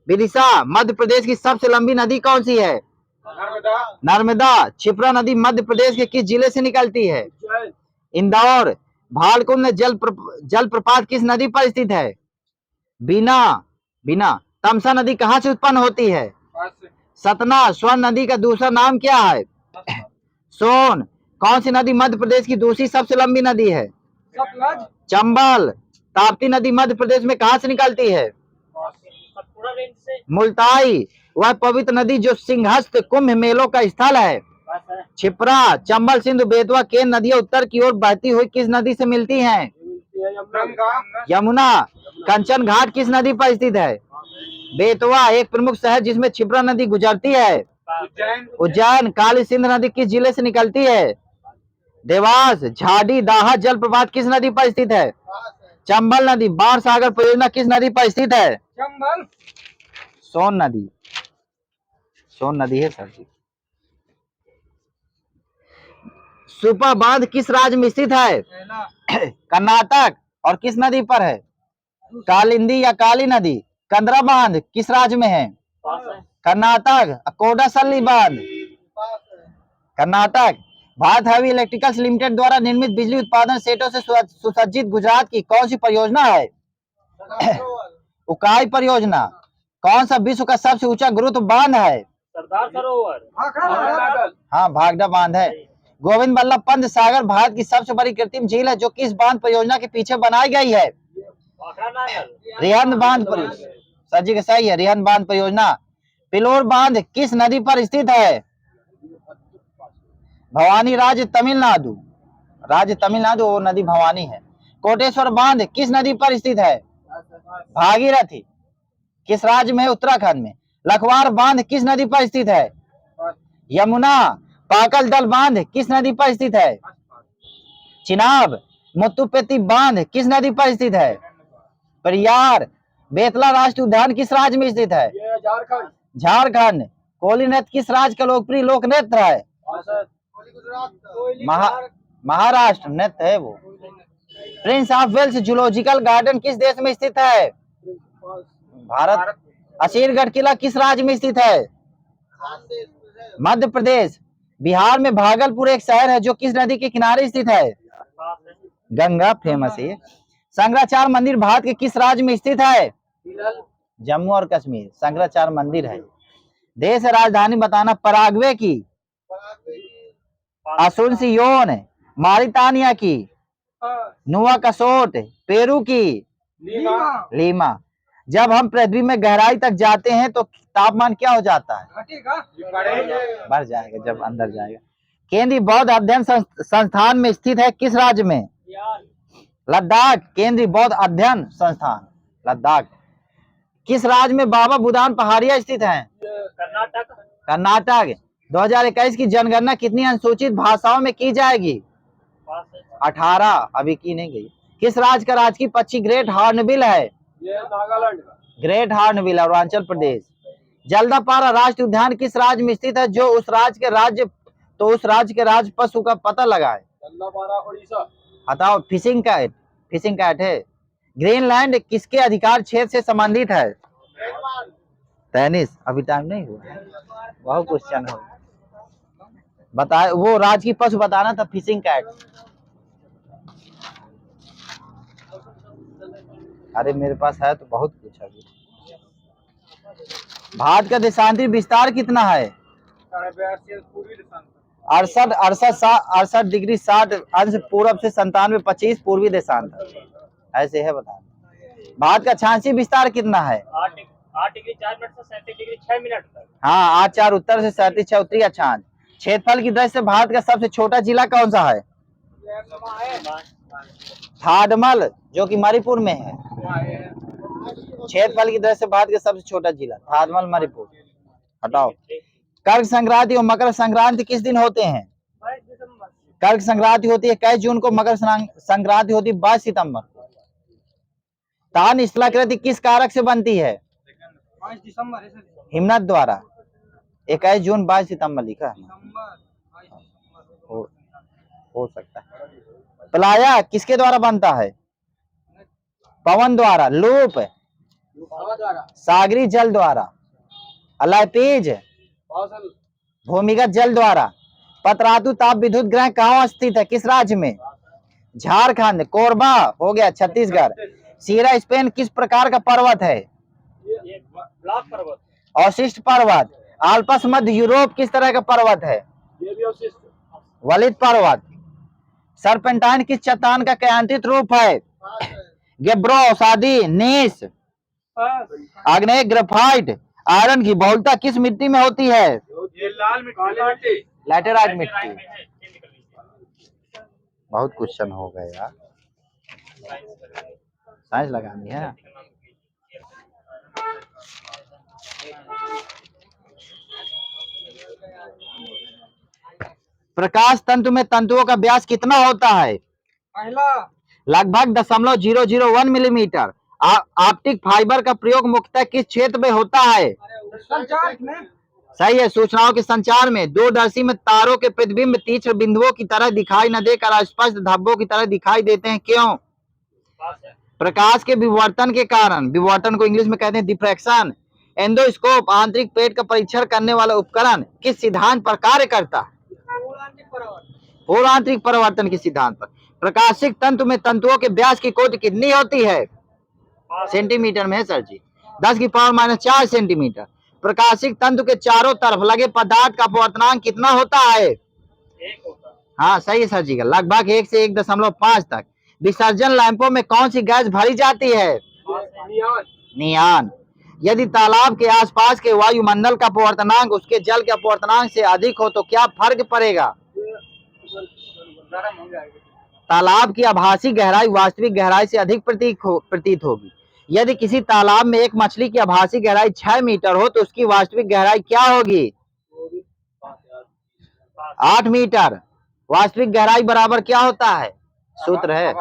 विदिशा। मध्य प्रदेश की सबसे लंबी नदी कौन सी है? नर्मदा। नर्मदा। क्षिप्रा नदी मध्य प्रदेश के किस जिले से निकलती है? उज्जैन। इंदौर। भालकुंड जल प्रपात किस नदी पर स्थित है? बीना। बीना। तमसा नदी कहाँ से उत्पन्न होती है? पास से। सतना। स्वर्ण नदी का दूसरा नाम क्या है? सोन। कौन सी नदी मध्य प्रदेश की दूसरी सबसे लंबी नदी है? सतलज। चंबल। ताप्ती नदी मध्य प्रदेश में कहाँ से निकलती है? सतपुड़ा रेंज से। मुल्ताई। वह पवित्र नदी जो सिंहस्थ कुंभ मेलों का स्थल है। क्षिप्रा। चंबल सिंधु बेतवा केन नदियां उत्तर की ओर बहती हुई किस नदी से मिलती हैं? गंगा। यमुना। कंचन घाट किस नदी पर स्थित है? बेतवा। एक प्रमुख शहर जिसमें क्षिप्रा नदी गुजरती है। उज्जैन। उज्जैन। काली सिंध नदी किस जिले से निकलती है? देवास। झाड़ी दाहा जलप्रपात किस नदी पर स्थित है? चंबल नदी। बाण सागर परियोजना किस नदी पर स्थित है? चंबल। सोन नदी। सोन नदी है सर जी। सुपा बांध किस राज्य में स्थित है? कर्नाटक। और किस नदी पर है? कालिंदी या काली नदी। कंदरा बांध किस राज्य में है? कर्नाटक। कोडासल्ली बांध Karnataka. Bharat heavy electricals limited द्वारा निर्मित बिजली उत्पादन सेटों से सुसज्जित गुजरात की कौन सी परियोजना है? उकाई परियोजना। कौन सा विश्व का सबसे ऊंचा गुरुत्व बांध है? सरदार सरोवर। हाँ, भागड़ा बांध है। गोविंद बल्लभ पंत सागर भारत की सबसे बड़ी कृत्रिम झील है जो किस बांध परियोजना के पीछे बनाई गई है? रिहंद बांध परियोजना। सर जी का सही है, रिहंद बांध परियोजना। पिलोर बांध किस नदी पर स्थित है? भवानी। राज्य तमिलनाडु। राज्य तमिलनाडु, वो नदी भवानी है। कोटेश्वर बांध किस नदी पर स्थित है? भागीरथी। किस राज्य में है? उत्तराखंड में। लखवार बांध किस नदी पर स्थित है? यमुना। पाकल दल बांध किस नदी पर स्थित है? चिनाब। मुत्तुपेती बांध किस नदी पर स्थित है? पेरियार। बेतला राष्ट्रीय उद्यान किस राज्य में स्थित है? झारखंड। झारखंड। कोली नृत्य किस राज्य का लोकप्रिय लोक नृत्य है? महाराष्ट्र नृत्य है वो। Prince of Wales zoological garden किस देश में स्थित है? भारत। असीरगढ़ किला किस राज्य में स्थित है? मध्य प्रदेश। बिहार में भागलपुर एक शहर है जो किस नदी के किनारे स्थित है? गंगा फेमस है। शंकराचार्य मंदिर भारत के किस राज्य में स्थित है? जम्मू और कश्मीर। शंकराचार्य मंदिर है। देश राजधानी बताना। पराग्वे की। असुनसियोन। मारितानिया की। नुआकसोट। पेरू की। लीमा। जब हम पृथ्वी में गहराई तक जाते हैं तो तापमान क्या हो जाता है? बढ़ जाएगा जब अंदर जाएगा। केंद्रीय बौद्ध अध्ययन संस्थान में स्थित है किस राज्य में? लद्दाख। केंद्रीय बौद्ध अध्ययन संस्थान लद्दाख। किस राज्य में बाबा बुदान पहाड़ियां स्थित हैं? कर्नाटक। कर्नाटक। 2021 की जनगणना कितनी अनुसूचित भाषाओं में की जाएगी? 18। अभी की नहीं गई। किस राज्य का राजकीय पक्षी ग्रेट हॉर्नबिल है? ये नागालैंड का। Great hornbill Arunachal Pradesh. जल्दापारा राष्ट्रीय उद्यान किस राज्य में स्थित है जो उस राज्य के राज्य पशु का पता लगाए? जल्दापारा उड़ीसा। हटाओ। फिशिंग कैट है। ग्रीनलैंड किसके अधिकार क्षेत्र से संबंधित है? टेनिस। अभी टाइम नहीं हुआ, बहुत क्वेश्चन हो। बताए वो राज्य की पशु बताना था। Fishing cat. अरे मेरे पास है तो बहुत कुछ है। भारत का देशांतरी विस्तार कितना है? 68 डिग्री 60 अंश पूरब से 97.25 पूर्वी देशांतर। ऐसे है बता। भारत का अक्षांशीय विस्तार कितना है? 8 डिग्री 4 मिनट से 37 डिग्री 6 मिनट तक। हाँ, 8 4 उत्तर से 37 6 उत्तरी अक्षांश। क्षेत्रफल की दृष्टि से भारत का सबसे छोटा जिला कौन सा है? थाडमल, जो कि मणिपुर में है। क्षेत्रफल की दृष्टि से भारत का सबसे छोटा जिला थाडमल, मणिपुर। हटाओ। कर्क संक्रांति और मकर संक्रांति किस दिन होते हैं? कर्क संक्रांति होती है 21 जून को। मकर संक्रांति होती है 22 सितंबर को। तान स्थलाकृति किस कारक से बनती है? 22 दिसंबर। हिमनद द्वारा। 21 जून 22 सितंबर लिखा है। हो सकता है। प्लाया किसके द्वारा बनता है? पवन द्वारा। लूप सागरी जल द्वारा। अलाइपेज भूमिगत जल द्वारा। पतरातु ताप विद्युत ग्रह कहाँ स्थित है, किस राज्य में? झारखंड। कोरबा हो गया छत्तीसगढ़। सीरा स्पेन किस प्रकार का पर्वत है? ये ब्लॉक पर्वत। अवशिष्ट पर्वत। आल्पस मध्य यूरोप किस तरह का पर्वत है? ये भी अवशिष्ट। वलित पर्वत। सरपेंटाइन किस चट्टान का क्रियांत्रित रूप है? गेब्रो, औषधि, नीस। आग्नेय, ग्रेफाइट। आयरन की बहुलता किस मिट्टी में होती है? ये लाल मिट्टी। लैटेराइट मिट्टी। बहुत क्वेश्चन हो गए यार, साइंस लगानी है। प्रकाश तंतु में तंतुओं का व्यास कितना होता है? पहला लगभग 0.001 मिलीमीटर। ऑप्टिक फाइबर का प्रयोग मुख्यतः किस क्षेत्र में होता है? संचार में। सही है। सूचनाओं के संचार में दूरदर्शी में तारों के प्रतिबिंब तीक्ष्ण बिंदुओं की तरह दिखाई न देकर स्पष्ट धब्बों की तरह दिखाई देते हैं, क्यों? प्रकाश के विवर्तन के कारण। विवर्तन को इंग्लिश में कहते हैं डिफ्रैक्शन। एंडोस्कोप आंतरिक पेट का परीक्षण करने वाला उपकरण किस सिद्धांत पर कार्य करता है? पूर्वांतरिक परिवर्तन के सिद्धांत पर। प्रकाशिक तंतु में तंतुओं के व्यास की कोटि कितनी होती है? सेंटीमीटर में है सर जी। 10⁻⁴ सेंटीमीटर। प्रकाशिक तंतु के चारों तरफ लगे पदार्थ का अपवर्तनांक कितना होता है? 1 होता है। हाँ सही है सर जी का, लगभग 1 से 1.5 तक। विसर्जन लैंपों में कौन सी गैस भरी जाती है? नियान। यदि तालाब के आसपास के वायुमंडल का अपवर्तनांक उसके जल के अपवर्तनांक से अधिक हो तो क्या फर्क पड़ेगा? गर्म हो जाएगा। तालाब की आभासी गहराई वास्तविक गहराई से अधिक प्रतीत होगी। यदि किसी तालाब में एक मछली की आभासी गहराई 6 मीटर हो तो उसकी वास्तविक गहराई क्या होगी? 8 मीटर। वास्तविक गहराई बराबर क्या होता है? सूत्र है,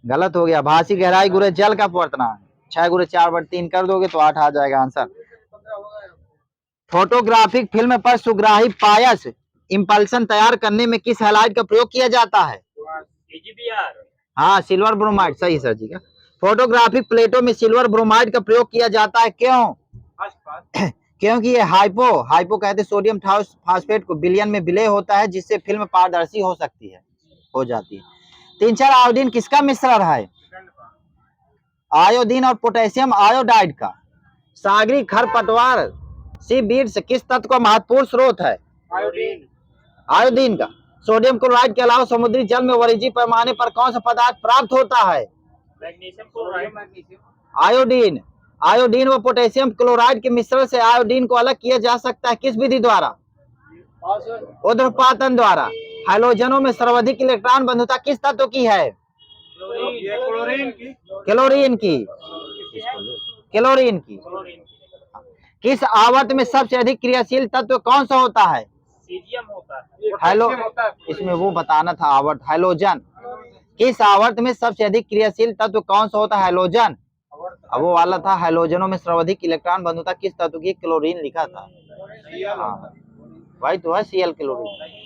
गलत हो गया। आभासी गहराई गुणे जल का अपवर्तनांक। 6 गुणे 4/3 कर दोगे तो 8 आ जाएगा आंसर। फोटोग्राफिक फिल्म पर सुग्राही पायस इंपल्सन तैयार करने में किस हैलाइड का प्रयोग किया जाता है? हाँ सिल्वर ब्रोमाइड। सही सर जी का। फोटोग्राफिक प्लेटों में सिल्वर ब्रोमाइड का प्रयोग किया जाता है, क्यों? क्योंकि ये हाइपो कहते हैं सोडियम फास्फेट को विलयन में विलय होता है, जिससे फिल्म पारदर्शी हो सकती है, हो जाती है। 3,4 आयोडीन किसका मिश्रण है? आयोडीन और पोटेशियम आयोडाइड का। सागरी खरपतवार सी बीड्स किस तत्व का महत्वपूर्ण स्रोत है? आयोडीन का। सोडियम क्लोराइड के अलावा समुद्री जल में वाणिज्यिक पैमाने पर कौन सा पदार्थ प्राप्त होता है? Magnesium chloride. आयोडीन। आयोडीन व पोटेशियम क्लोराइड के मिश्रण से आयोडीन को अलग किया जा सकता है, किस विधि द्वारा? ऊर्ध्वपातन द्वारा। हैलोजनों में सर्वाधिक इलेक्ट्रॉन बंधुता किस तत्व की है? क्लोरीन की। क्लोरीन की। किस आवर्त में सबसे अधिक क्रियाशील तत्व कौन सा होता है? सीजियम होता है। हेलो, इसमें वो बताना था आवर्त। हैलोजन। किस आवर्त में सबसे अधिक क्रियाशील तत्व कौन सा होता है? हैलोजन। अब वो वाला था हैलोजनों में सर्वाधिक इलेक्ट्रॉन बंधुता किस तत्व की? क्लोरीन लिखा था। हाँ वही तो है, Cl क्लोरीन।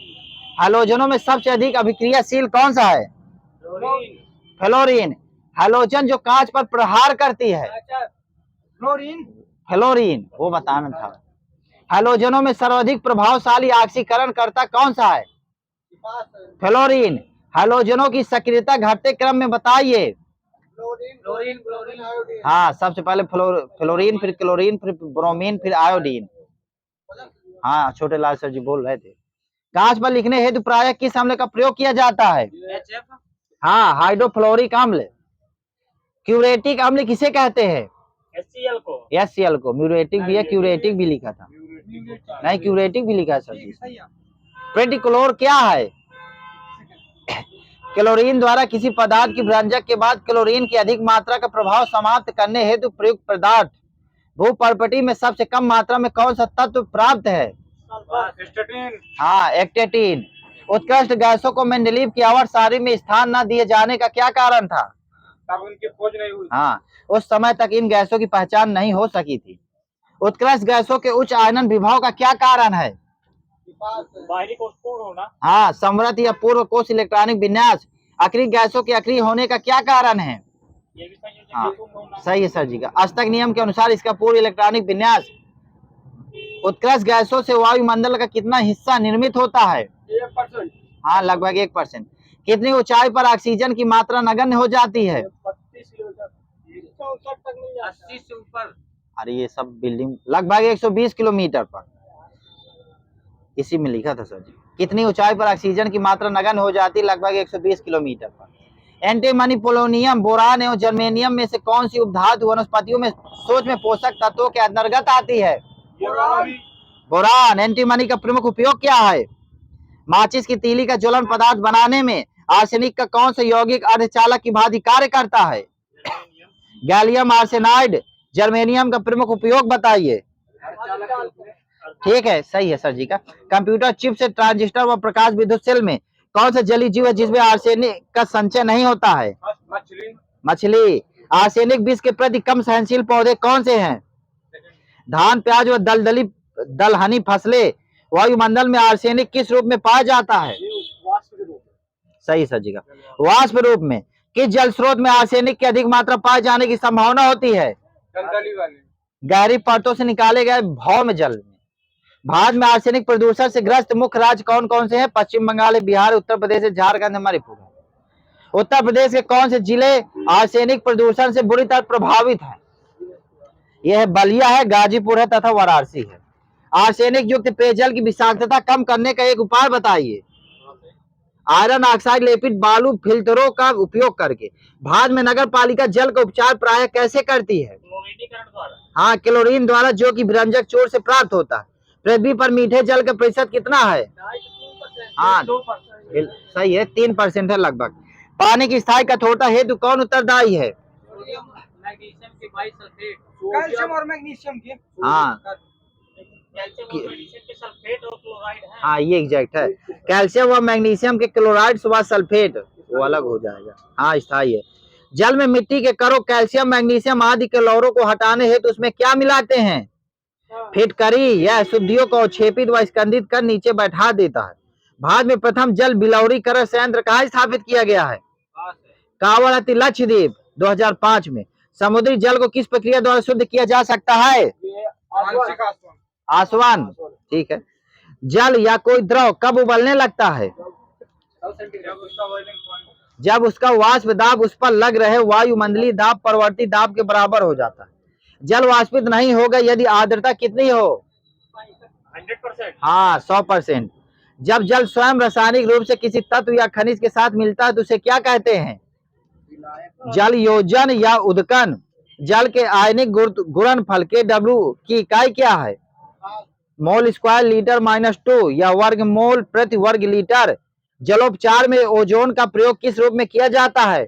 हैलोजनों में सबसे अधिक अभिक्रियाशील कौन सा है? फ्लोरीन। हैलोजन जो कांच पर प्रहार करती है। फ्लोरीन वो बताना था। हैलोजनों में सर्वाधिक प्रभावशाली ऑक्सीकरण करता कौन सा है? फ्लोरीन। हैलोजनों की सक्रियता घटते क्रम में बताइए। हाँ सबसे पहले फ्लोरीन, फिर क्लोरीन, फिर ब्रोमीन, फिर आयोडीन। हाँ छोटे लाल सर जी बोल रहे थे। कांच पर लिखने हेतु प्रायः किस अम्ल का प्रयोग किया जाता है? हाँ हाइड्रोफ्लोरिक अम्ल। क्यूरेटिक अम्ल किसे कहते हैं? HCl को। HCl को। म्यूरेटिक भी है, क्यूरेटिक भी लिखा था। नहीं क्यूरेटिक भी लिखा है सर जी। पेंटिक्लोर क्या है? क्लोरीन द्वारा किसी पदार्थ की भ्रंजक के बाद क्लोरीन की अधिक मात्रा का प्रभाव समाप्त करने हेतु प्रयुक्त पदार्थ। भूपर्पटी में सबसे कम मात्रा में कौन सा तत्व प्राप्त है? हाँ एक्टेटिन। उत्कृष्ट गैसों को मेंडलीव की आवर्त सारणी में स्थान न दिए जाने का क्या कारण था? तब उनकी खोज नहीं हुई। हाँ उस समय तक इन गैसों की पहचान नहीं हो सकी थी। उत्कृष्ट गैसों के उच्च आयनन विभव का क्या कारण है? बाहरी कोषपूर्ण होना। हाँ समृद्ध या पूर्व कोश इलेक्ट्रॉनिक विन्यास। अक्रिय गैसों के अक्रिय होने का क्या कारण है? ये भी संयोजन हाँ हेतु होना। सही है सर जी का। अष्टक नियम के अनुसार इसका पूर्व इलेक्ट्रॉनिक विन्यास उत्कृष्ट गैसों से वायुमंडल का कितना हिस्सा निर्मित होता है? 1%। हाँ, लगभग 1%। कितनी ऊंचाई पर ऑक्सीजन की मात्रा नगण्य हो जाती है? 32 किलोमीटर, 159 तक नहीं जाता। 80 से ऊपर। अरे ये सब बिल्डिंग लगभग 120 किलोमीटर पर, इसी में लिखा था सर जी। कितनी ऊंचाई पर ऑक्सीजन की मात्रा नगण्य हो जाती है? लगभग 120 किलोमीटर पर। एंटीमनी, पोलोनियम, बोरान एवं जर्मेनियम में से कौन सी उपधातु वनस्पतियों में सोच में पोषक तत्वों के अंतर्गत आती है? बोरान। एंटीमनी का प्रमुख उपयोग क्या है? माचिस की तीली का ज्वलन पदार्थ बनाने में आर्सेनिक का कौन सा यौगिक अर्धचालक की भांति कार्य करता है? Gallium arsenide. जर्मेनियम का प्रमुख उपयोग बताइए। ठीक है, सही है सर जी का। कंप्यूटर चिप से ट्रांजिस्टर व प्रकाश विद्युत सेल में कौन सा जलीय जीव है जिसमें आर्सेनिक का संचय नहीं होता है? मछली। आर्सेनिक विष के प्रति कम सहनशील पौधे कौन से हैं? धान, प्याज व दलहनी फसलें। वायुमंडल में आर्सेनिक किस रूप में पाया जाता है? सही सर जी का, वाष्प रूप में। किस जल स्रोत में आर्सेनिक की अधिक मात्रा पाए जाने की संभावना होती है? गहरी परतों से निकाले गए भौम जल में। भारत में आर्सेनिक प्रदूषण से ग्रस्त मुख्य राज्य कौन कौन से हैं? पश्चिम बंगाल, बिहार, उत्तर प्रदेश, झारखंड, मणिपुर। उत्तर प्रदेश के कौन से जिले आर्सेनिक प्रदूषण से बुरी तरह प्रभावित हैं? यह है बलिया है, गाजीपुर है तथा वाराणसी है। आर्सेनिक युक्त पेयजल की विषाक्तता कम करने का एक उपाय बताइए। आयरन ऑक्साइड लेपित बालू फिल्टरों का उपयोग करके। भारत में नगर पालिका जल का उपचार प्रायः कैसे करती है? क्लोरीनीकरण द्वारा। हाँ, क्लोरीन द्वारा, जो कि विरंजक चूर्ण से प्राप्त होता है। पृथ्वी पर मीठे जल का प्रतिशत कितना है? 2.5%। हाँ, 2%। सही है, 3% है लगभग। पानी की स्थायी कठोरता हेतु कौन उत्तरदायी है? सोडियम, मैग्नीशियम के बाइसल्फेट, कैल्शियम और मैग्नीशियम के। हाँ, कैल्शियम और मैग्नीशियम के सल्फेट और क्लोराइड है। हाँ, ये एग्जैक्ट है। कैल्शियम व मैग्नीशियम के क्लोराइड व सल्फेट वो अलग हो जाएगा। हाँ, स्थायी है। जल में मिट्टी के कणों, कैल्शियम, मैग्नीशियम आदि क्लोरो को हटाने हेतु उसमें क्या मिलाते हैं? फिटकरी। यह अशुद्धियों को अवक्षेपित व स्कंदित कर नीचे बैठा देता है। भारत में प्रथम जल बिलौरीकरण संयंत्र कहाँ स्थापित किया गया है? कावड़ती लक्षद्वीप, 2005 में। समुद्री जल को किस प्रक्रिया द्वारा शुद्ध किया जा सकता है? आसवन। ठीक है। जल या कोई द्रव कब उबलने लगता है? जब उसका वाष्प दाब उस पर लग रहे वायुमंडलीय दाब परवर्ती दाब के बराबर हो जाता है। जल वाष्पित नहीं होगा यदि आर्द्रता कितनी हो? 100%। हाँ, 100%। जब जल स्वयं रासायनिक रूप से किसी तत्व या खनिज के साथ मिलता है तो उसे क्या कहते हैं? जल योजन या उदकन। जल के आयनिक गुणनफल के W की इकाई क्या है? मोल स्क्वायर लीटर -2 या वर्ग मोल प्रति वर्ग लीटर। जलोपचार में ओजोन का प्रयोग किस रूप में किया जाता है?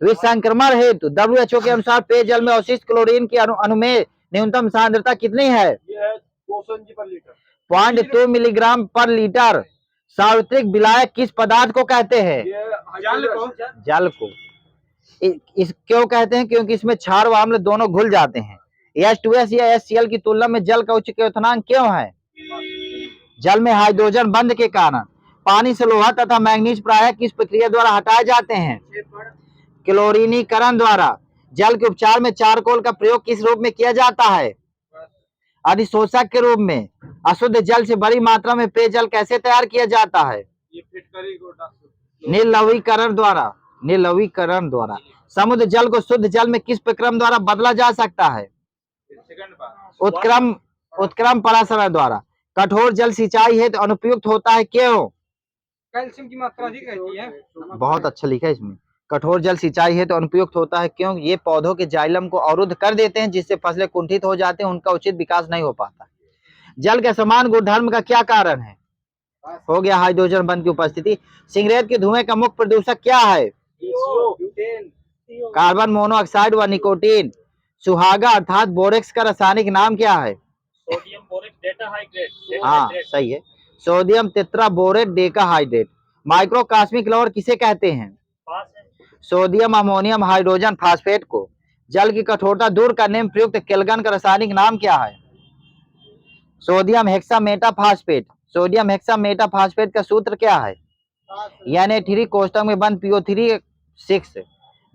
विसंक्रमण हेतु। WHO के अनुसार पेयजल में अवशिष्ट क्लोरीन की अनुमेय न्यूनतम सांद्रता कितनी है? 0.2 मिलीग्राम पर लीटर। सार्वत्रिक विलायक किस पदार्थ को कहते हैं? जल को। इस क्यों कहते हैं? क्योंकि इसमें क्षार व अम्ल दोनों घुल जाते हैं। H2S या HCl की तुलना में जल का उच्च क्वथनांक क्यों है? जल में हाइड्रोजन बंध के कारण। पानी से लोहा तथा मैंगनीज प्रायः किस प्रक्रिया द्वारा हटाए जाते हैं? क्लोरीनीकरण द्वारा। जल के उपचार में चारकोल का प्रयोग किस रूप में किया जाता है? अधिशोषक के रूप में। अशुद्ध जल से बड़ी मात्रा में पेयजल कैसे तैयार किया जाता है? निर्लवीकरण द्वारा। निर्लवीकरण द्वारा। समुद्र जल को शुद्ध जल में किस प्रक्रम द्वारा बदला जा सकता है? उत्क्रम परासरण द्वारा। कठोर जल सिंचाई हेतु अनुपयुक्त होता है क्यों? कैल्शियम की मात्रा अधिक रहती है। बहुत अच्छा लिखा है इसमें। कठोर जल सिंचाई हेतु अनुपयुक्त होता है क्यों? ये पौधों के जाइलम को अवरुद्ध कर देते हैं जिससे फसलें कुंठित हो जाते हैं, उनका उचित विकास नहीं हो पाता। जल के समान गुणधर्म का क्या कारण है? हो गया हाइड्रोजन बंध की उपस्थिति। सिगरेट के धुएं का मुख्य प्रदूषक क्या है? कार्बन मोनोऑक्साइड व निकोटीन। सुहागा अर्थात बोरेक्स का रासायनिक नाम क्या है? Sodium borate decahydrate. हाँ, सही है। Sodium tetraborate decahydrate. माइक्रोकास्मिक लवण किसे कहते हैं? सोडियम अमोनियम हाइड्रोजन फास्फेट को। जल की कठोरता दूर करने में प्रयुक्त केल्गन का रासायनिक नाम क्या है? सोडियम हेक्सामेटाफास्फेट। सोडियम हेक्सामेटाफास्फेट का सूत्र क्या है? Na3 कोष्ठक में बंद PO3 6।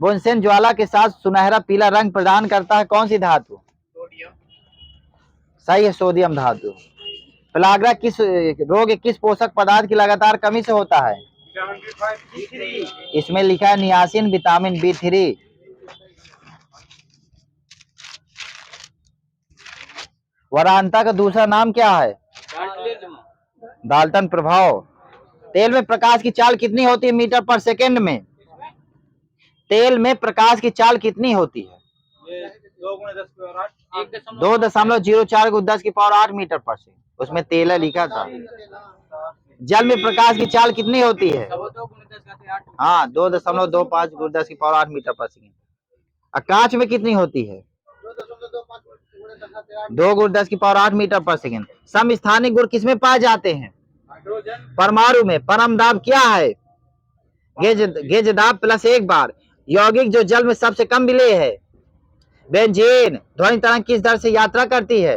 बुनसेन ज्वाला के साथ सुनहरा पीला रंग प्रदान करता है कौन सी धातु? सही है, सोडियम धातु। पेलाग्रा किस रोग किस पोषक पदार्थ की लगातार कमी से होता है? इसमें लिखा है नियासिन, विटामिन B3। वरानता का दूसरा नाम क्या है? डाल्टन प्रभाव। तेल में प्रकाश की चाल कितनी होती है मीटर पर सेकेंड में? तेल में प्रकाश की चाल कितनी होती है? 2.04 को 10⁸ मीटर पर सेकेंड। उसमें तेल लिखा था। जल में प्रकाश की चाल कितनी होती है? हाँ, 2.25 को 10⁸ मीटर पर सेकेंड। कांच में कितनी होती है? 2 गुण 10⁸ मीटर पर सेकेंड। समस्थानिक गुण किसमें पाए जाते हैं? परमाणु में। परम दाब क्या है? गेज दाब प्लस 1 बार। यौगिक जो जल में सबसे कम विलेय है? बेंजीन। ध्वनि तरंग किस दर से यात्रा करती है?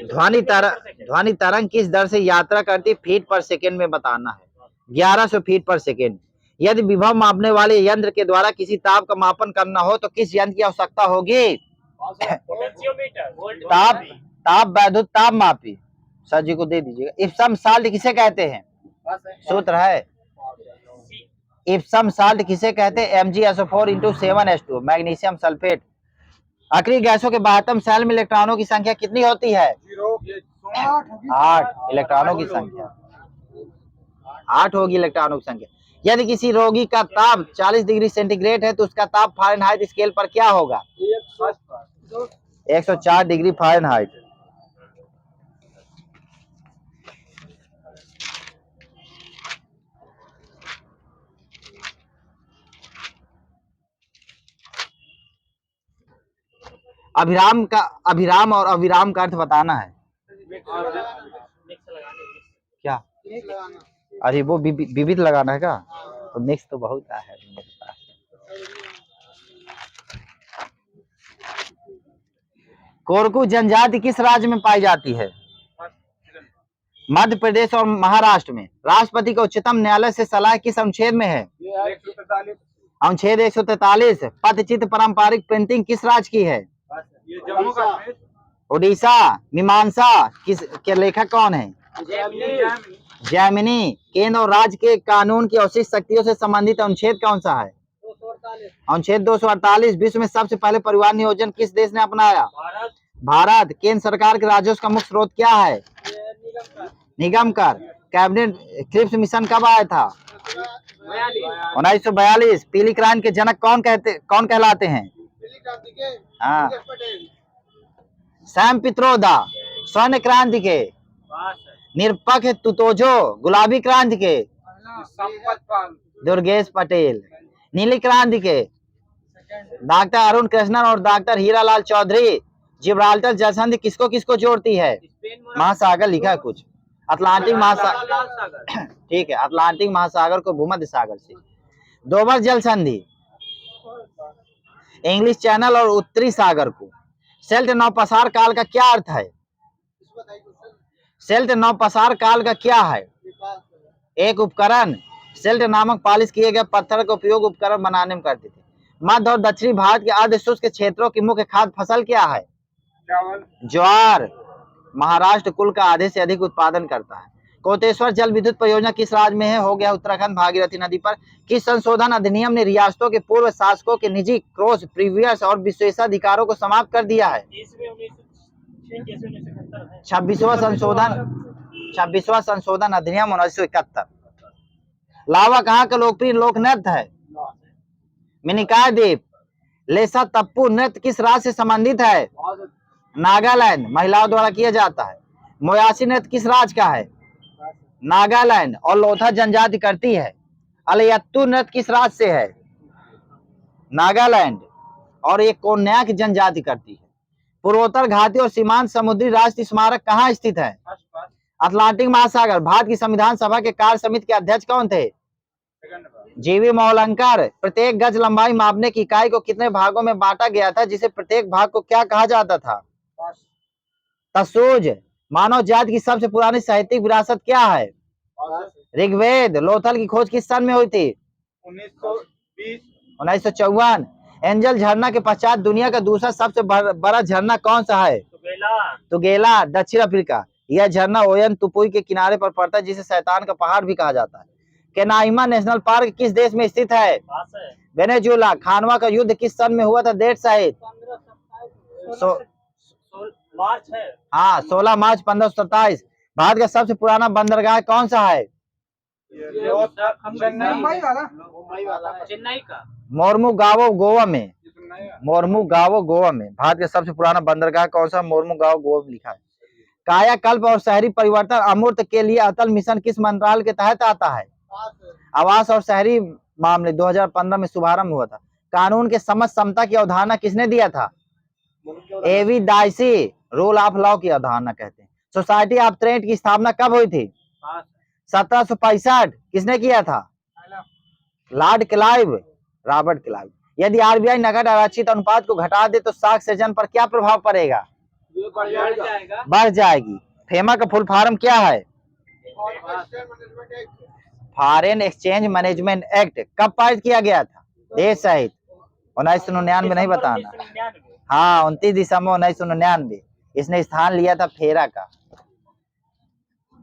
ध्वनि तरंग किस दर से यात्रा करती फीट पर सेकेंड में बताना है। 1100 फीट पर सेकेंड। यदि विभव मापने वाले यंत्र के द्वारा किसी ताप का मापन करना हो तो किस यंत्र की आवश्यकता होगी? ताप वैद्युत ताप मापी। सर जी को दे दीजिएगा। इप्सम साल्ट किसे कहते हैं? सूत्र है। इप्सम साल्ट किसे कहते हैं? MgSO4 × 7H2 magnesium sulphate. अक्रिय गैसों के बाह्यतम सेल में इलेक्ट्रॉनों की संख्या कितनी होती है? 8 इलेक्ट्रॉनों की संख्या। 8 होगी इलेक्ट्रॉनों की संख्या। यदि किसी रोगी का ताप 40 डिग्री सेंटीग्रेड है तो उसका ताप फ़ारेनहाइट स्केल पर क्या होगा? 104 डिग्री फ़ारेनहाइट। अभिराम और अविराम का अर्थ बताना है। क्या? अरे वो विविध लगाना है क्या? तो मिक्स तो बहुत है मेरे पास। कोरकू जनजाति किस राज्य में पाई जाती है? मध्य प्रदेश और महाराष्ट्र में। राष्ट्रपति का उच्चतम न्यायालय से सलाह किस अनुच्छेद में है? अनुच्छेद 143। पटचित्र पारंपरिक प्रिंटिंग किस राज्य की है? उड़ीसा। मीमांसा किस के लेखक कौन है? जैमिनी। केंद्र और राज्य के कानून की अवशिष्ट शक्तियों से संबंधित अनुच्छेद कौन सा है? अनुच्छेद 248। विश्व में सबसे पहले परिवार नियोजन किस देश ने अपनाया? भारत। केंद्र सरकार के राजस्व का मुख्य स्रोत क्या है? निगम कर। कैबिनेट क्रिप्स मिशन कब आया था? 1942। पीली क्रांति के जनक कौन कहलाते हैं? हाँ, सैम पित्रोदा। स्वर्ण क्रांति के? निरपक्ष तुतोजो। गुलाबी क्रांति के? दुर्गेश पटेल। नीली क्रांति के? डॉक्टर अरुण कृष्णन और डॉक्टर हीरालाल चौधरी। जिब्राल्टर जलसंधि किसको किसको जोड़ती है? महासागर लिखा है कुछ। अटलांटिक महासागर। ठीक है, अटलांटिक महासागर को भूमध्य सागर से। दोवर जल संधि इंग्लिश चैनल और उत्तरी सागर को। सेल्ट नौपसार काल का क्या अर्थ है? सेल्ट नौपसार काल का क्या है? एक उपकरण। सेल्ट नामक पालिश किए गए पत्थर का उपयोग उपकरण बनाने में करते थे। मध्य और दक्षिणी भारत के अर्ध शुष्क क्षेत्रों की मुख्य खाद्य फसल क्या है? ज्वार। महाराष्ट्र कुल का आधे से अधिक उत्पादन करता है। कोटेश्वर जल विद्युत परियोजना किस राज्य में है? हो गया उत्तराखंड भागीरथी नदी पर। किस संशोधन अधिनियम ने रियासतों के पूर्व शासकों के निजी क्रॉस प्रीवियस और विशेषाधिकारों को समाप्त कर दिया है? 26वां संशोधन अधिनियम 1971। लावा कहाँ का लोकप्रिय लोक नृत्य है? मिनिकॉय द्वीप। लेसा तप्पू नृत्य किस राज्य से संबंधित है? नागालैंड। महिलाओं द्वारा किया जाता है। मोयासी नृत्य किस राज्य का है? नागालैंड। और लोथा जनजाति करती है। अलयत्तू नृत्य किस राज्य से है? नागालैंड। और एक कोन्याक जनजाति करती है। पूर्वोत्तर घाटी और सीमांत समुद्री राष्ट्रीय स्मारक कहाँ स्थित है? अटलांटिक महासागर। भारत की संविधान सभा के कार्य समिति के अध्यक्ष कौन थे? जीवी मौलंकर। प्रत्येक गज लंबाई मापने की इकाई को कितने भागों में बांटा गया था, जिसे प्रत्येक भाग को क्या कहा जाता था? तसूज। मानव जाति की सबसे पुरानी साहित्यिक विरासत क्या है? ऋग्वेद। लोथल की खोज किस सन में हुई थी? 1954। एंजल झरना के पश्चात दुनिया का दूसरा सबसे बड़ा झरना कौन सा है? तुगेला, दक्षिण अफ्रीका। यह झरना ओयन तुपुई के किनारे पर पड़ता है, जिसे शैतान का पहाड़ भी कहा जाता है। केनाइमा नेशनल पार्क किस देश में स्थित है? वेनेजुएला। खानवा का युद्ध किस सन में हुआ था? डेट सहित। मार्च है। हाँ, 16 मार्च 1527। भारत का सबसे पुराना बंदरगाह कौन सा है? चेन्नई का मोर्मुगाओ गोवा में। मोर्मुगाओ गोवा में। भारत का सबसे पुराना बंदरगाह कौन सा? मोर्मुगाओ गोवा में लिखा है। कायाकल्प और शहरी परिवर्तन अमूर्त के लिए अटल मिशन किस मंत्रालय के तहत आता है? आवास और शहरी मामले 2015 में शुभारंभ हुआ था। कानून के समझ समता की अवधारणा किसने दिया था? एवी डाइसी। रूल ऑफ लॉ की अवधारणा कहते हैं। सोसाइटी ऑफ ट्रेड की स्थापना कब हुई थी? 1765। किसने किया था? Lord Clive, Robert Clive. यदि आरबीआई नकद आरक्षित अनुपात को घटा दे तो स्टॉक सृजन पर क्या प्रभाव पड़ेगा? बढ़ जाएगी। फेमा का फुल फॉर्म क्या है? फॉरेन एक्सचेंज मैनेजमेंट एक्ट कब पारित किया गया था? देश सहित 1999 नहीं बताना। हाँ, 29 दिसंबर 1999 इसने स्थान लिया था फेरा का।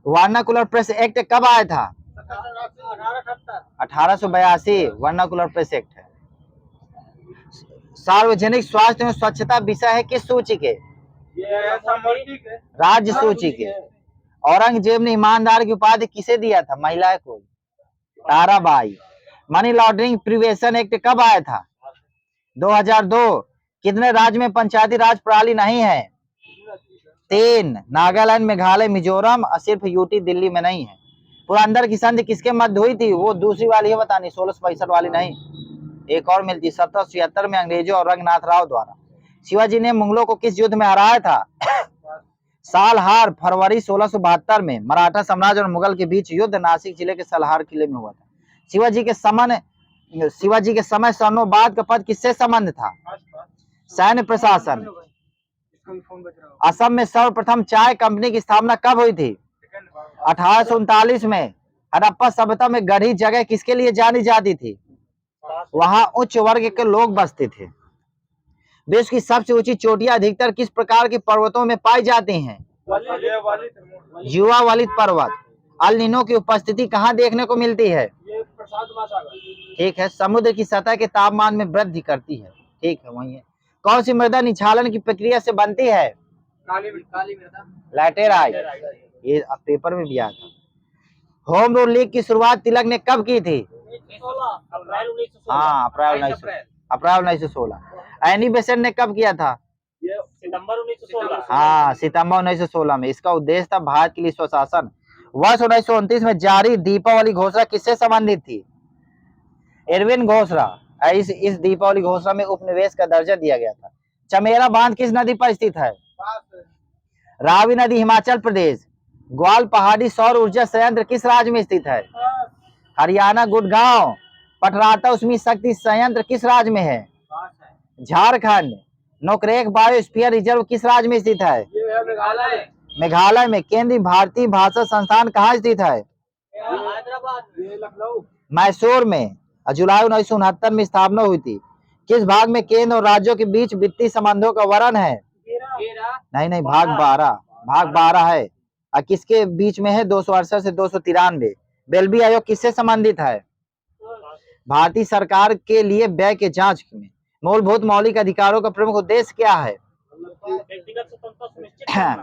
वर्नाकुलर प्रेस एक्ट कब आया था? 1882 वर्नाकुलर प्रेस एक्ट है। सार्वजनिक स्वास्थ्य एवं स्वच्छता विषय है किस सूची के? राज्य सूची के। औरंगजेब ने ईमानदार की उपाधि किसे दिया था? महिला को, Tarabai. Money laundering prevention act कब आया था? 2002। कितने राज्य में पंचायती राज प्रणाली नहीं है? 3। नागालैंड, मेघालय, मिजोरम और सिर्फ यूटी दिल्ली में नहीं है। पुरंदर की संधि किसके मध्य हुई थी? वो दूसरी वाली है बतानी, 1665 वाली नहीं। एक और मिलती 1776 में अंग्रेजों और रंगनाथ राव द्वारा। शिवाजी ने मुगलों को किस युद्ध में हराया था? सालहार, फरवरी 1672 में मराठा साम्राज्य और मुगल के बीच युद्ध नासिक जिले के सालहार किले में हुआ था। शिवाजी के समय सैन्योबाद का पद किससे संबंध था? सैन्य प्रशासन। असम में सर्वप्रथम चाय कंपनी की स्थापना कब हुई थी? 1839 में। हड़प्पा सभ्यता में गढ़ी जगह किसके लिए जानी जाती थी? वहां उच्च वर्ग के लोग बसते थे। विश्व की सबसे ऊंची चोटियां अधिकतर किस प्रकार के पर्वतों में पाई जाती हैं? युवा वालिद पर्वत। अल नीनो की उपस्थिति कहाँ देखने को मिलती है? ठीक है। समुद्र की सतह के तापमान में वृद्धि करती है। ठीक है, वही है। कौन सी मृदा निक्षालन की प्रक्रिया से बनती है? काली मृदा। लैटेराइट। ये पेपर में भी आया था। होम रूल लीग की शुरुआत तिलक ने कब की थी? हाँ, अप्रैल 1916। एनी बेसेंट ने कब किया था? सितंबर 1916। हाँ, सितंबर 1916 में। इसका उद्देश्य था भारत के लिए स्वशासन। वर्ष 1929 में जारी दीपावली घोषणा किससे संबंधित थी? एरविन घोषणा। इस दीपावली घोषणा में उपनिवेश का दर्जा दिया गया था। चमेरा बांध किस नदी पर स्थित है? रावी नदी, हिमाचल प्रदेश। ग्वाल पहाड़ी सौर ऊर्जा संयंत्र किस राज्य में स्थित है? हरियाणा, गुड़गांव। पटराता उष्मी शक्ति संयंत्र किस राज्य में है? झारखंड। नोकरेक बायोस्फीयर रिजर्व किस राज्य में स्थित है? मेघालय में। केंद्रीय भारतीय भाषा संस्थान कहाँ स्थित है? लखनऊ। मैसूर में। जुलाई 1969 में स्थापना हुई थी। किस भाग में केंद्र और राज्यों के बीच वित्तीय संबंधों का वर्णन है? नहीं, भाग 12 है। और किसके बीच में है? 268 से 293। बेल्बी आयोग किससे संबंधित है? भारतीय सरकार के लिए व्यय के जांच में। मूलभूत मौलिक अधिकारों का प्रमुख उद्देश्य क्या है?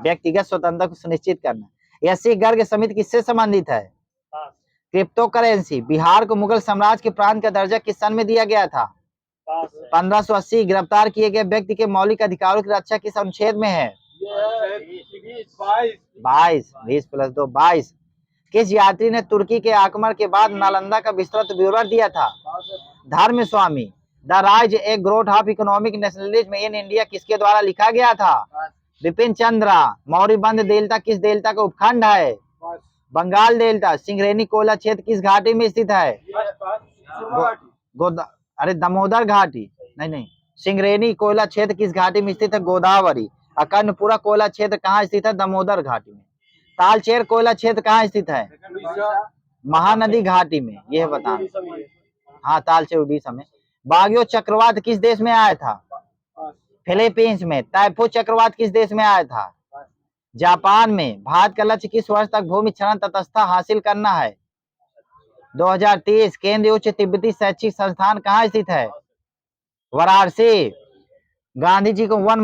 व्यक्तिगत स्वतंत्रता को सुनिश्चित करना। एससी गर्ग समिति किससे संबंधित है? Crypto currency. बिहार को मुगल साम्राज्य के प्रांत का दर्जा किस सन में दिया गया था? 1580। गिरफ्तार किए गए व्यक्ति के मौलिक अधिकारों की रक्षा किस अनुच्छेद में है? 22। 20 + 2 22। किस यात्री ने तुर्की के आक्रमण के बाद नालंदा का विस्तृत विवरण दिया था? Dharma Swami. The rise a growth of economic nationalism in India किसके द्वारा लिखा गया था? बिपिन चंद्रा। मौर्यबंद डेल्टा किस डेल्टा का उपखंड है? बंगाल डेल्टा। सिंगरेनी कोयला क्षेत्र किस घाटी में स्थित है? दमोदर घाटी। नहीं, सिंगरेनी कोयला क्षेत्र किस घाटी में स्थित है? गोदावरी। अकन्नपुरा कोयला क्षेत्र कहाँ स्थित है? दामोदर घाटी में। तालचेर कोयला क्षेत्र कहाँ स्थित है? महानदी घाटी में। यह बताना। हाँ, तालचेर उड़ीसा में। बागियो चक्रवात किस देश में आया था? फिलीपींस में। टाइफो चक्रवात किस देश में आया था? जापान में। भारत का लक्ष्य किस वर्ष तक भूमि क्षरण तटस्थता हासिल करना है? 2030। केंद्रीय उच्च तिब्बती शैक्षिक संस्थान कहाँ स्थित है? वाराणसी। गांधी जी को वन